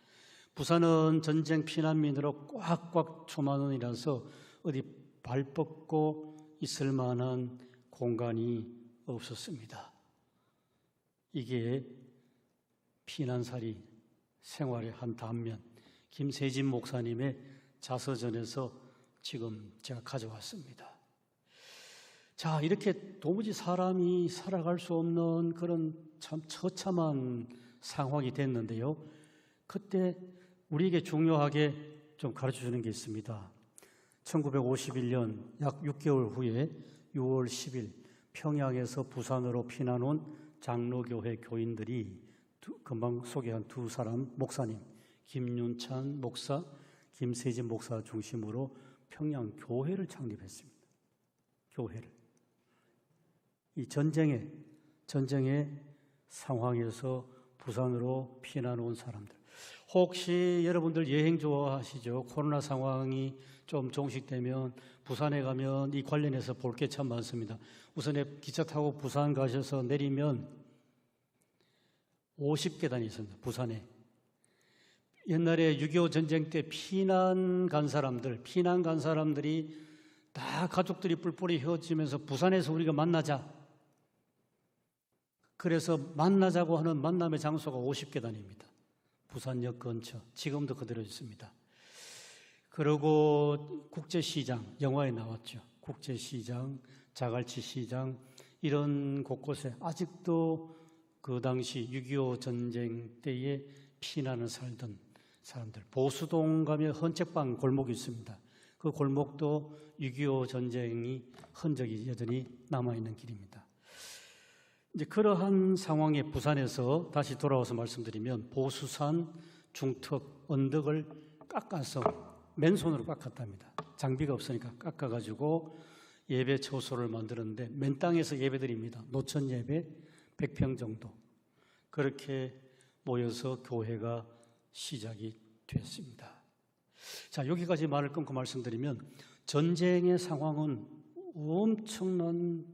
부산은 전쟁 피난민으로 꽉꽉 초만원이라서 어디 발 뻗고 있을 만한 공간이 없었습니다. 이게 피난살이 생활의 한 단면, 김세진 목사님의 자서전에서 지금 제가 가져왔습니다. 자, 이렇게 도무지 사람이 살아갈 수 없는 그런 참 처참한 상황이 됐는데요. 그때 우리에게 중요하게 좀 가르쳐 주는 게 있습니다. 1951년 약 6개월 후에 6월 10일 평양에서 부산으로 피난 온 장로교회 교인들이 금방 소개한 두 사람 목사님, 김윤찬 목사, 김세진 목사 중심으로 평양 교회를 창립했습니다. 교회를. 이 전쟁의 상황에서 부산으로 피난 온 사람들. 혹시 여러분들 여행 좋아하시죠? 코로나 상황이 좀 종식되면 부산에 가면 이 관련해서 볼 게 참 많습니다. 우선에 기차 타고 부산 가셔서 내리면 50계단이 있습니다. 부산에. 옛날에 6.25 전쟁 때 피난 간 사람들이 다 가족들이 뿔뿔이 헤어지면서 부산에서 우리가 만나자. 그래서 만나자고 하는 만남의 장소가 50계단입니다. 부산역 근처. 지금도 그대로 있습니다. 그리고 국제시장, 영화에 나왔죠. 국제시장, 자갈치시장, 이런 곳곳에 아직도 그 당시 6.25 전쟁 때에 피난을 살던 사람들. 보수동 가면 헌책방 골목이 있습니다. 그 골목도 6.25 전쟁이 흔적이 여전히 남아있는 길입니다. 이제 그러한 상황에 부산에서 다시 돌아와서 말씀드리면 보수산 중턱 언덕을 깎아서 맨손으로 깎았답니다. 장비가 없으니까 깎아가지고 예배 처소를 만들었는데 맨 땅에서 예배드립니다. 노천 예배 100평 정도. 그렇게 모여서 교회가 시작이 됐습니다. 자, 여기까지 말을 끊고 말씀드리면 전쟁의 상황은 엄청난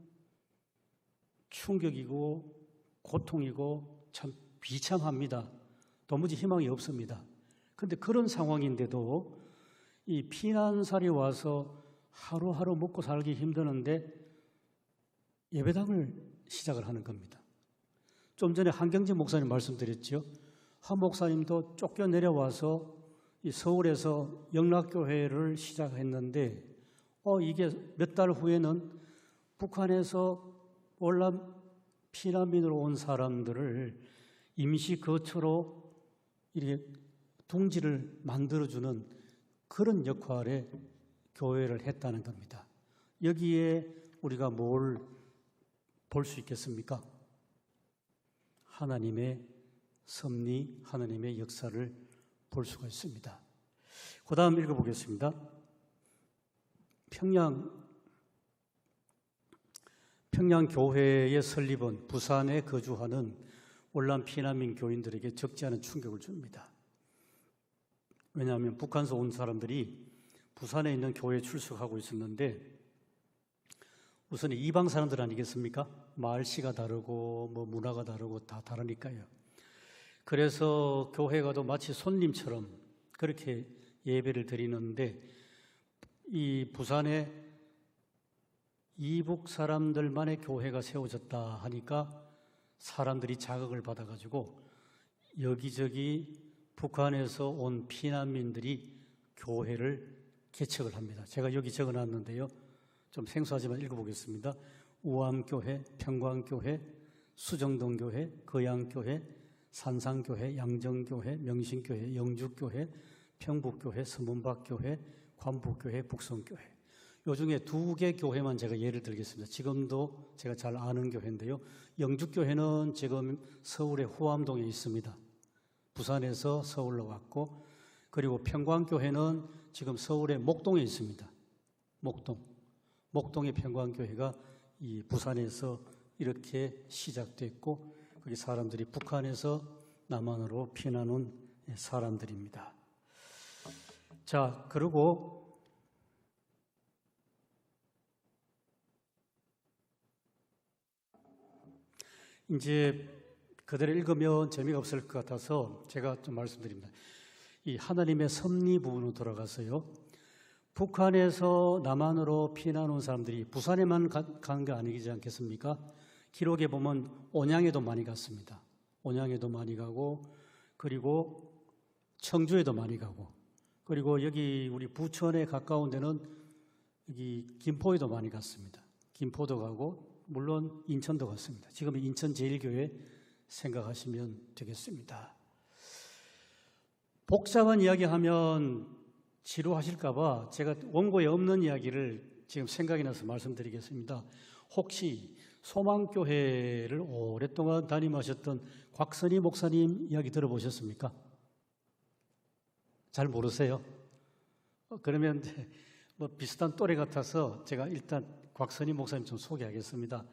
충격이고 고통이고 참 비참합니다. 도무지 희망이 없습니다. 그런데 그런 상황인데도 이 피난살이 와서 하루하루 먹고 살기 힘드는데 예배당을 시작을 하는 겁니다. 좀 전에 한경진 목사님 말씀드렸죠. 한 목사님도 쫓겨 내려와서 이 서울에서 영락교회를 시작했는데 이게 몇 달 후에는 북한에서 월남 피난민으로 온 사람들을 임시 거처로 이렇게 둥지를 만들어주는 그런 역할에 교회를 했다는 겁니다. 여기에 우리가 뭘 볼 수 있겠습니까? 하나님의 섭리, 하나님의 역사를 볼 수가 있습니다. 그 다음 읽어보겠습니다. 평양교회의 설립은 부산에 거주하는 월남 피난민 교인들에게 적지 않은 충격을 줍니다. 왜냐하면 북한에서 온 사람들이 부산에 있는 교회에 출석하고 있었는데 우선 이방 사람들 아니겠습니까? 말씨가 다르고 문화가 다르고 다 다르니까요. 그래서 교회가도 마치 손님처럼 그렇게 예배를 드리는데 이 부산에 이북 사람들만의 교회가 세워졌다 하니까 사람들이 자극을 받아가지고 여기저기 북한에서 온 피난민들이 교회를 개척을 합니다. 제가 여기 적어놨는데요. 좀 생소하지만 읽어보겠습니다. 우암교회, 평광교회, 수정동교회, 거양교회, 산상교회, 양정교회, 명신교회, 영주교회, 평북교회, 서문박교회, 관북교회, 북성교회. 요 중에 2개 교회만 제가 예를 들겠습니다. 지금도 제가 잘 아는 교회인데요. 영주교회는 지금 서울의 후암동에 있습니다. 부산에서 서울로 왔고, 그리고 평광교회는 지금 서울의 목동에 있습니다. 목동의 평광교회가 이 부산에서 이렇게 시작됐고, 거기 사람들이 북한에서 남한으로 피난 온 사람들입니다. 자, 그리고 이제 그대로 읽으면 재미가 없을 것 같아서 제가 좀 말씀드립니다. 이 하나님의 섭리 부분으로 돌아가서요. 북한에서 남한으로 피난 온 사람들이 부산에만 간 게 아니지 않겠습니까? 기록에 보면 온양에도 많이 갔습니다. 온양에도 많이 가고, 그리고 청주에도 많이 가고, 그리고 여기 우리 부천에 가까운 데는 여기 김포에도 많이 갔습니다. 김포도 가고, 물론 인천도 갔습니다. 지금 인천 제일교회 생각하시면 되겠습니다. 복잡한 이야기하면 지루하실까봐 제가 원고에 없는 이야기를 지금 생각이 나서 말씀드리겠습니다. 혹시 소망교회를 오랫동안 담임하셨던 곽선희 목사님 이야기 들어보셨습니까? 잘 모르세요? 그러면 비슷한 또래 같아서 제가 일단 곽선희 목사님 좀 소개하겠습니다.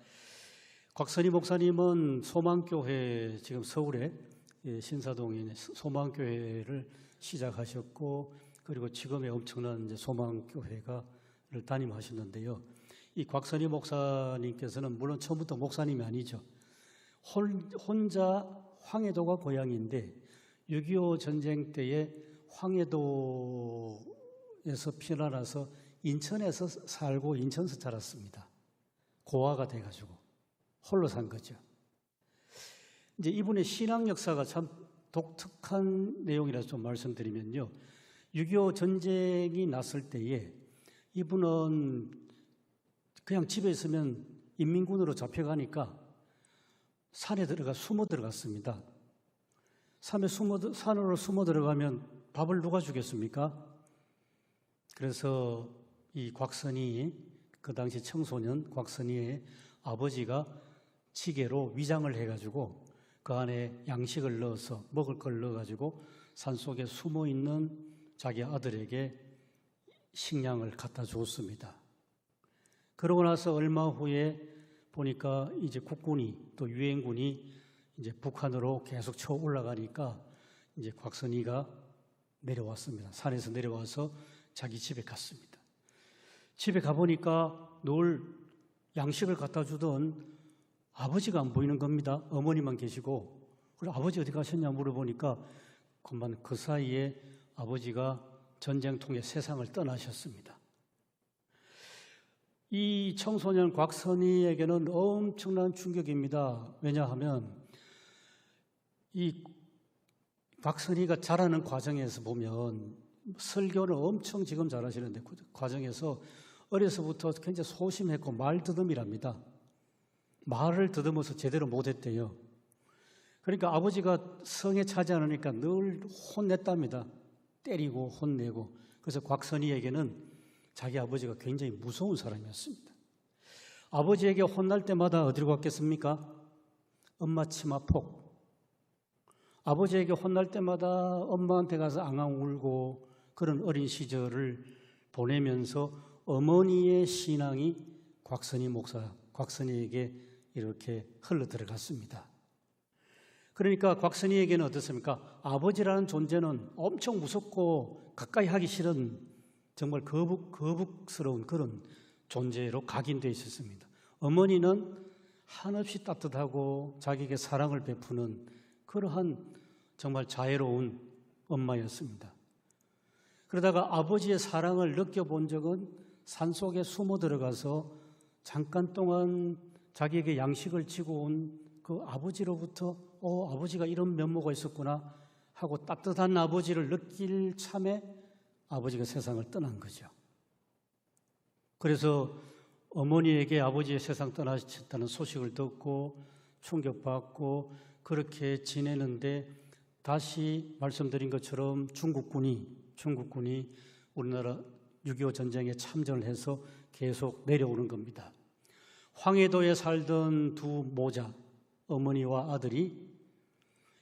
곽선희 목사님은 소망교회, 지금 서울에 신사동에 있는 소망교회를 시작하셨고, 그리고 지금의 엄청난 이제 소망교회를 담임하셨는데요. 이 곽선희 목사님께서는 물론 처음부터 목사님이 아니죠. 혼자 황해도가 고향인데 6.25 전쟁 때에 황해도에서 피난 와서 인천에서 살고 인천에서 자랐습니다. 고아가 돼가지고 홀로 산 거죠. 이제 이분의 신앙 역사가 참 독특한 내용이라서 좀 말씀드리면요. 6.25 전쟁이 났을 때에 이분은 그냥 집에 있으면 인민군으로 잡혀가니까 산에 숨어 들어갔습니다. 산으로 숨어 들어가면 밥을 누가 주겠습니까? 그래서 이 곽선희, 그 당시 청소년 곽선희의 아버지가 지게로 위장을 해가지고 그 안에 양식을 넣어서 먹을 걸 넣어가지고 산속에 숨어 있는 자기 아들에게 식량을 갖다 줬습니다. 그러고 나서 얼마 후에 보니까 이제 국군이 또 유엔군이 이제 북한으로 계속 쳐 올라가니까 이제 곽선이가 내려왔습니다. 산에서 내려와서 자기 집에 갔습니다. 집에 가보니까 늘 양식을 갖다 주던 아버지가 안 보이는 겁니다. 어머니만 계시고. 그리고 아버지 어디 가셨냐 물어보니까 그만 그 사이에 아버지가 전쟁통에 세상을 떠나셨습니다. 이 청소년 곽선이에게는 엄청난 충격입니다. 왜냐하면 이 곽선이가 자라는 과정에서 보면 설교를 엄청 지금 잘하시는데 그 과정에서 어려서부터 굉장히 소심했고 말더듬이랍니다. 말을 더듬어서 제대로 못했대요. 그러니까 아버지가 성에 차지 않으니까 늘 혼냈답니다. 때리고 혼내고. 그래서 곽선이에게는 자기 아버지가 굉장히 무서운 사람이었습니다. 아버지에게 혼날 때마다 어디로 갔겠습니까? 엄마 치마 폭. 아버지에게 혼날 때마다 엄마한테 가서 앙앙 울고 그런 어린 시절을 보내면서 어머니의 신앙이 곽선이 목사, 곽선이에게 이렇게 흘러 들어갔습니다. 그러니까 곽선이에게는 어떻습니까? 아버지라는 존재는 엄청 무섭고 가까이 하기 싫은 정말 거북스러운 그런 존재로 각인되어 있었습니다. 어머니는 한없이 따뜻하고 자기에게 사랑을 베푸는 그러한 정말 자애로운 엄마였습니다. 그러다가 아버지의 사랑을 느껴본 적은 산속에 숨어 들어가서 잠깐 동안 자기에게 양식을 지고 온 그 아버지로부터 아버지가 이런 면모가 있었구나 하고 따뜻한 아버지를 느낄 참에 아버지가 세상을 떠난 거죠. 그래서 어머니에게 아버지의 세상 떠나셨다는 소식을 듣고 충격받고 그렇게 지내는데 다시 말씀드린 것처럼 중국군이 우리나라 6.25 전쟁에 참전을 해서 계속 내려오는 겁니다. 황해도에 살던 두 모자, 어머니와 아들이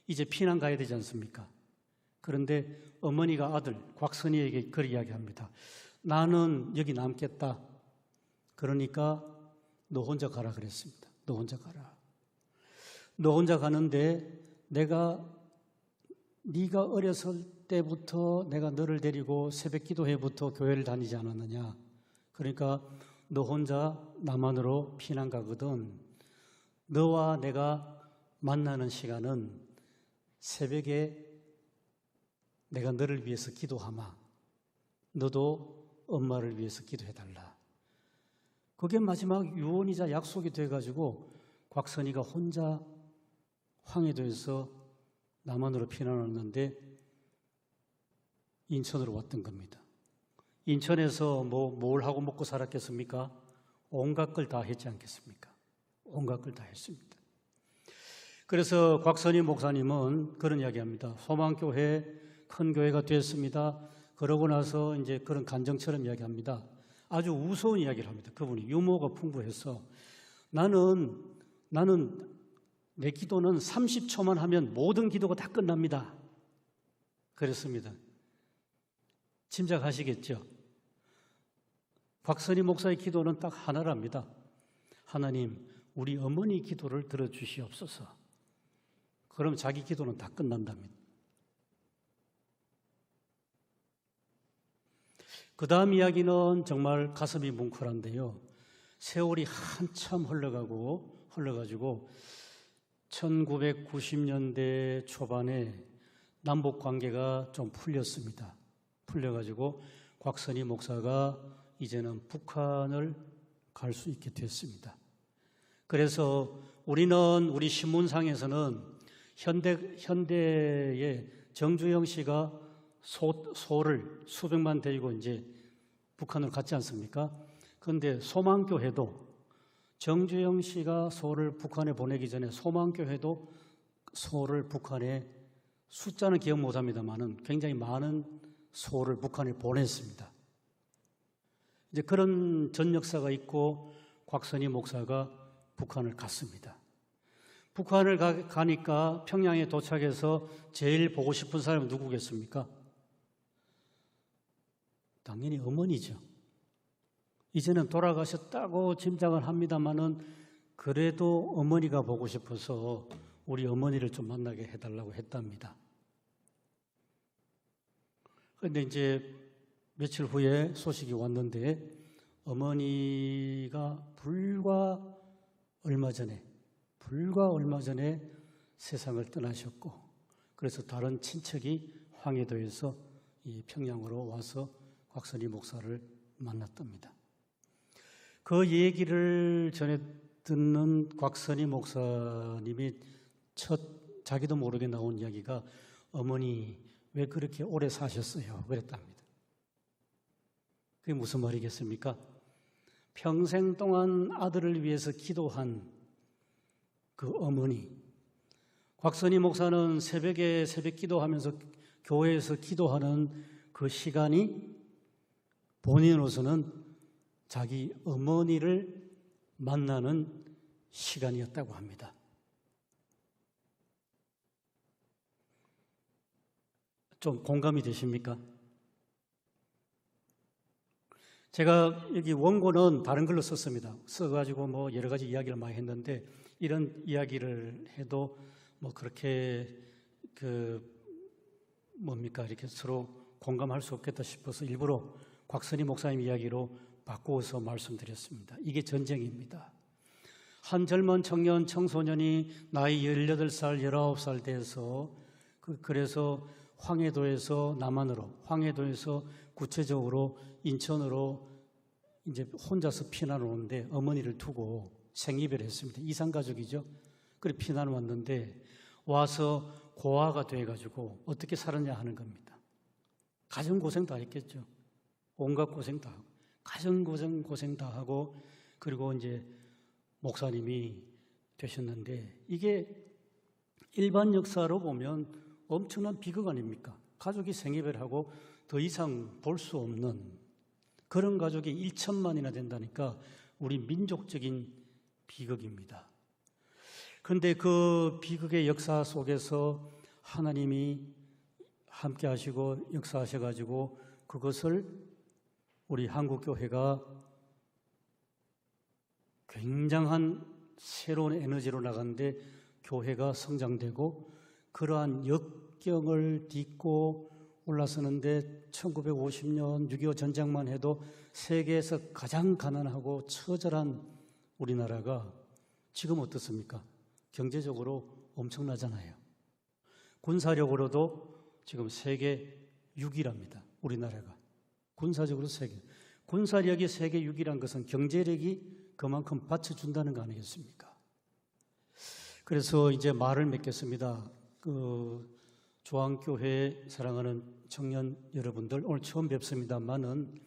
이제 피난 가야 되지 않습니까? 그런데 어머니가 아들 곽선이에게 그렇게 이야기합니다. 나는 여기 남겠다. 그러니까 너 혼자 가라 그랬습니다. 너 혼자 가라. 너 혼자 가는데 네가 어렸을 때부터 내가 너를 데리고 새벽 기도회부터 교회를 다니지 않았느냐. 그러니까 너 혼자 남한으로 피난 가거든. 너와 내가 만나는 시간은 새벽에 내가 너를 위해서 기도하마. 너도 엄마를 위해서 기도해달라. 그게 마지막 유언이자 약속이 돼가지고 곽선이가 혼자 황해도에서 남한으로 피난왔는데 인천으로 왔던 겁니다. 인천에서 뭘 하고 먹고 살았겠습니까? 온갖 걸 다 했지 않겠습니까? 온갖 걸 다 했습니다. 그래서 곽선이 목사님은 그런 이야기합니다. 소망교회 큰 교회가 됐습니다. 그러고 나서 이제 그런 간정처럼 이야기합니다. 아주 우스운 이야기를 합니다. 그분이 유머가 풍부해서 나는 내 기도는 30초만 하면 모든 기도가 다 끝납니다. 그랬습니다. 짐작하시겠죠? 곽선이 목사의 기도는 딱 하나랍니다. 하나님, 우리 어머니 기도를 들어주시옵소서. 그럼 자기 기도는 다 끝난답니다. 그 다음 이야기는 정말 가슴이 뭉클한데요. 세월이 한참 흘러가지고 1990년대 초반에 남북 관계가 좀 풀렸습니다. 풀려가지고 곽선이 목사가 이제는 북한을 갈 수 있게 됐습니다. 그래서 우리 신문상에서는 현대의 정주영 씨가 소를 수백만 데리고 이제 북한을 갔지 않습니까? 그런데 소망교회도 정주영 씨가 소를 북한에 보내기 전에 소망교회도 소를 북한에 숫자는 기억 못합니다만은 굉장히 많은 소를 북한에 보냈습니다. 이제 그런 전역사가 있고 곽선이 목사가 북한을 갔습니다. 북한을 가니까 평양에 도착해서 제일 보고 싶은 사람은 누구겠습니까? 당연히 어머니죠. 이제는 돌아가셨다고 짐작을 합니다만은 그래도 어머니가 보고 싶어서 우리 어머니를 좀 만나게 해달라고 했답니다. 그런데 이제 며칠 후에 소식이 왔는데 어머니가 불과 얼마 전에 세상을 떠나셨고, 그래서 다른 친척이 황해도에서 이 평양으로 와서 곽선희 목사를 만났답니다. 그 얘기를 전해 듣는 곽선희 목사님이 자기도 모르게 나온 이야기가 어머니 왜 그렇게 오래 사셨어요? 그랬답니다. 그게 무슨 말이겠습니까? 평생 동안 아들을 위해서 기도한 그 어머니, 곽선희 목사는 새벽에 새벽 기도하면서 교회에서 기도하는 그 시간이 본인으로서는 자기 어머니를 만나는 시간이었다고 합니다. 좀 공감이 되십니까? 제가 여기 원고는 다른 걸로 썼습니다. 써가지고 뭐 여러 가지 이야기를 많이 했는데 이런 이야기를 해도 뭐 그렇게 이렇게 서로 공감할 수 없겠다 싶어서 일부러 곽선희 목사님 이야기로 바꾸어서 말씀드렸습니다. 이게 전쟁입니다. 한 젊은 청년, 청소년이 나이 18살, 19살 돼서 그래서 황해도에서 남한으로, 황해도에서 구체적으로 인천으로 이제 혼자서 피난을 오는데 어머니를 두고 생이별을 했습니다. 이산가족이죠. 그래 피난을 왔는데 와서 고아가 돼가지고 어떻게 살았냐 하는 겁니다. 가정고생 다 했겠죠. 온갖 고생 다 하고, 가정고생 다 하고, 그리고 이제 목사님이 되셨는데 이게 일반 역사로 보면 엄청난 비극 아닙니까? 가족이 생이별하고 더 이상 볼 수 없는 그런 가족이 1천만이나 된다니까 우리 민족적인 비극입니다. 그런데 그 비극의 역사 속에서 하나님이 함께 하시고 역사하셔가지고 그것을 우리 한국교회가 굉장한 새로운 에너지로 나가는데 교회가 성장되고 그러한 역경을 딛고 올라서는데 1950년 6.25 전쟁만 해도 세계에서 가장 가난하고 처절한 우리나라가 지금 어떻습니까? 경제적으로 엄청나잖아요. 군사력으로도 지금 세계 6위랍니다. 우리나라가. 군사적으로 군사력이 세계 6위란 것은 경제력이 그만큼 받쳐준다는 거 아니겠습니까? 그래서 이제 말을 맺겠습니다. 조항교회 사랑하는 청년 여러분들, 오늘 처음 뵙습니다만은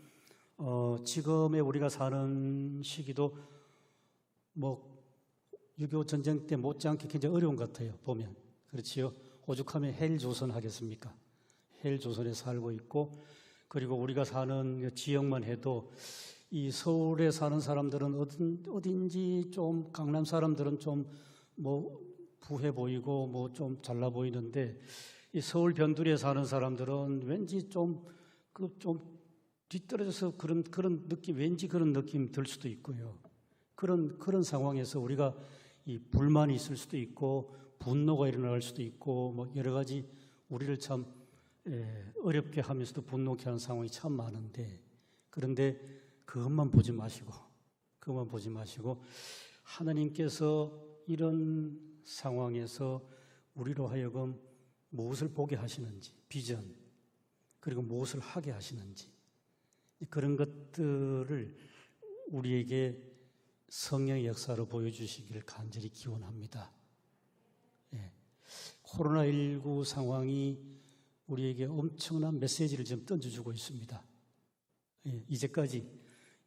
지금의 우리가 사는 시기도 뭐 6.25 전쟁 때 못지않게 굉장히 어려운 것 같아요. 보면 그렇지요. 오죽하면 헬조선 하겠습니까? 헬조선에 살고 있고, 그리고 우리가 사는 지역만 해도 이 서울에 사는 사람들은 어딘지 좀 강남 사람들은 좀 뭐 부해 보이고 뭐 좀 잘나 보이는데 이 서울 변두리에 사는 사람들은 왠지 좀 뒤떨어져서 그런 느낌, 왠지 그런 느낌 들 수도 있고요. 그런 상황에서 우리가 이 불만이 있을 수도 있고 분노가 일어날 수도 있고 뭐 여러 가지 우리를 참 어렵게 하면서도 분노케 하는 상황이 참 많은데, 그런데 그것만 보지 마시고 하나님께서 이런 상황에서 우리로 하여금 무엇을 보게 하시는지, 비전, 그리고 무엇을 하게 하시는지, 그런 것들을 우리에게 성령의 역사로 보여주시기를 간절히 기원합니다. 코로나19 상황이 우리에게 엄청난 메시지를 지금 던져주고 있습니다.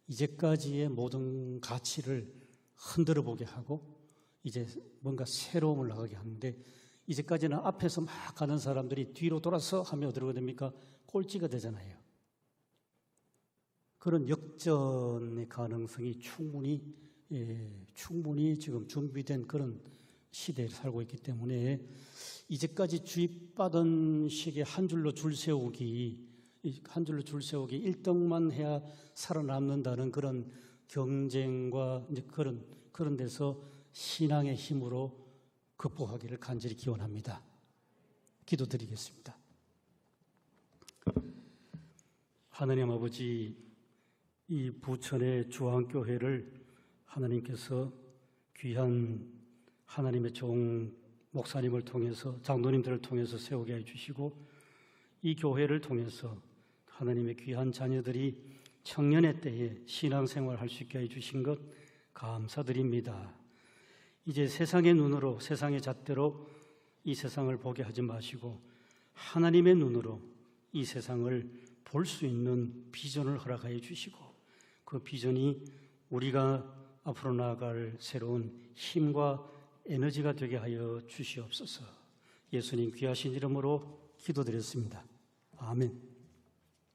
이제까지의 모든 가치를 흔들어 보게 하고 이제 뭔가 새로움을 나가게 하는데, 이제까지는 앞에서 막 가는 사람들이 뒤로 돌아서 하면 어디로 됩니까? 꼴찌가 되잖아요. 그런 역전의 가능성이 충분히 지금 준비된 그런 시대에 살고 있기 때문에 이제까지 주입받은 식의 한 줄로 줄 세우기 1등만 해야 살아남는다는 그런 경쟁과 이제 그런 데서 신앙의 힘으로 극복하기를 간절히 기원합니다. 기도드리겠습니다. 하나님 아버지, 이 부천의 주한교회를 하나님께서 귀한 하나님의 종 목사님을 통해서, 장로님들을 통해서 세우게 해주시고, 이 교회를 통해서 하나님의 귀한 자녀들이 청년의 때에 신앙생활할 수 있게 해주신 것 감사드립니다. 이제 세상의 눈으로, 세상의 잣대로 이 세상을 보게 하지 마시고 하나님의 눈으로 이 세상을 볼 수 있는 비전을 허락하여 주시고, 그 비전이 우리가 앞으로 나아갈 새로운 힘과 에너지가 되게 하여 주시옵소서. 예수님 귀하신 이름으로 기도드렸습니다. 아멘.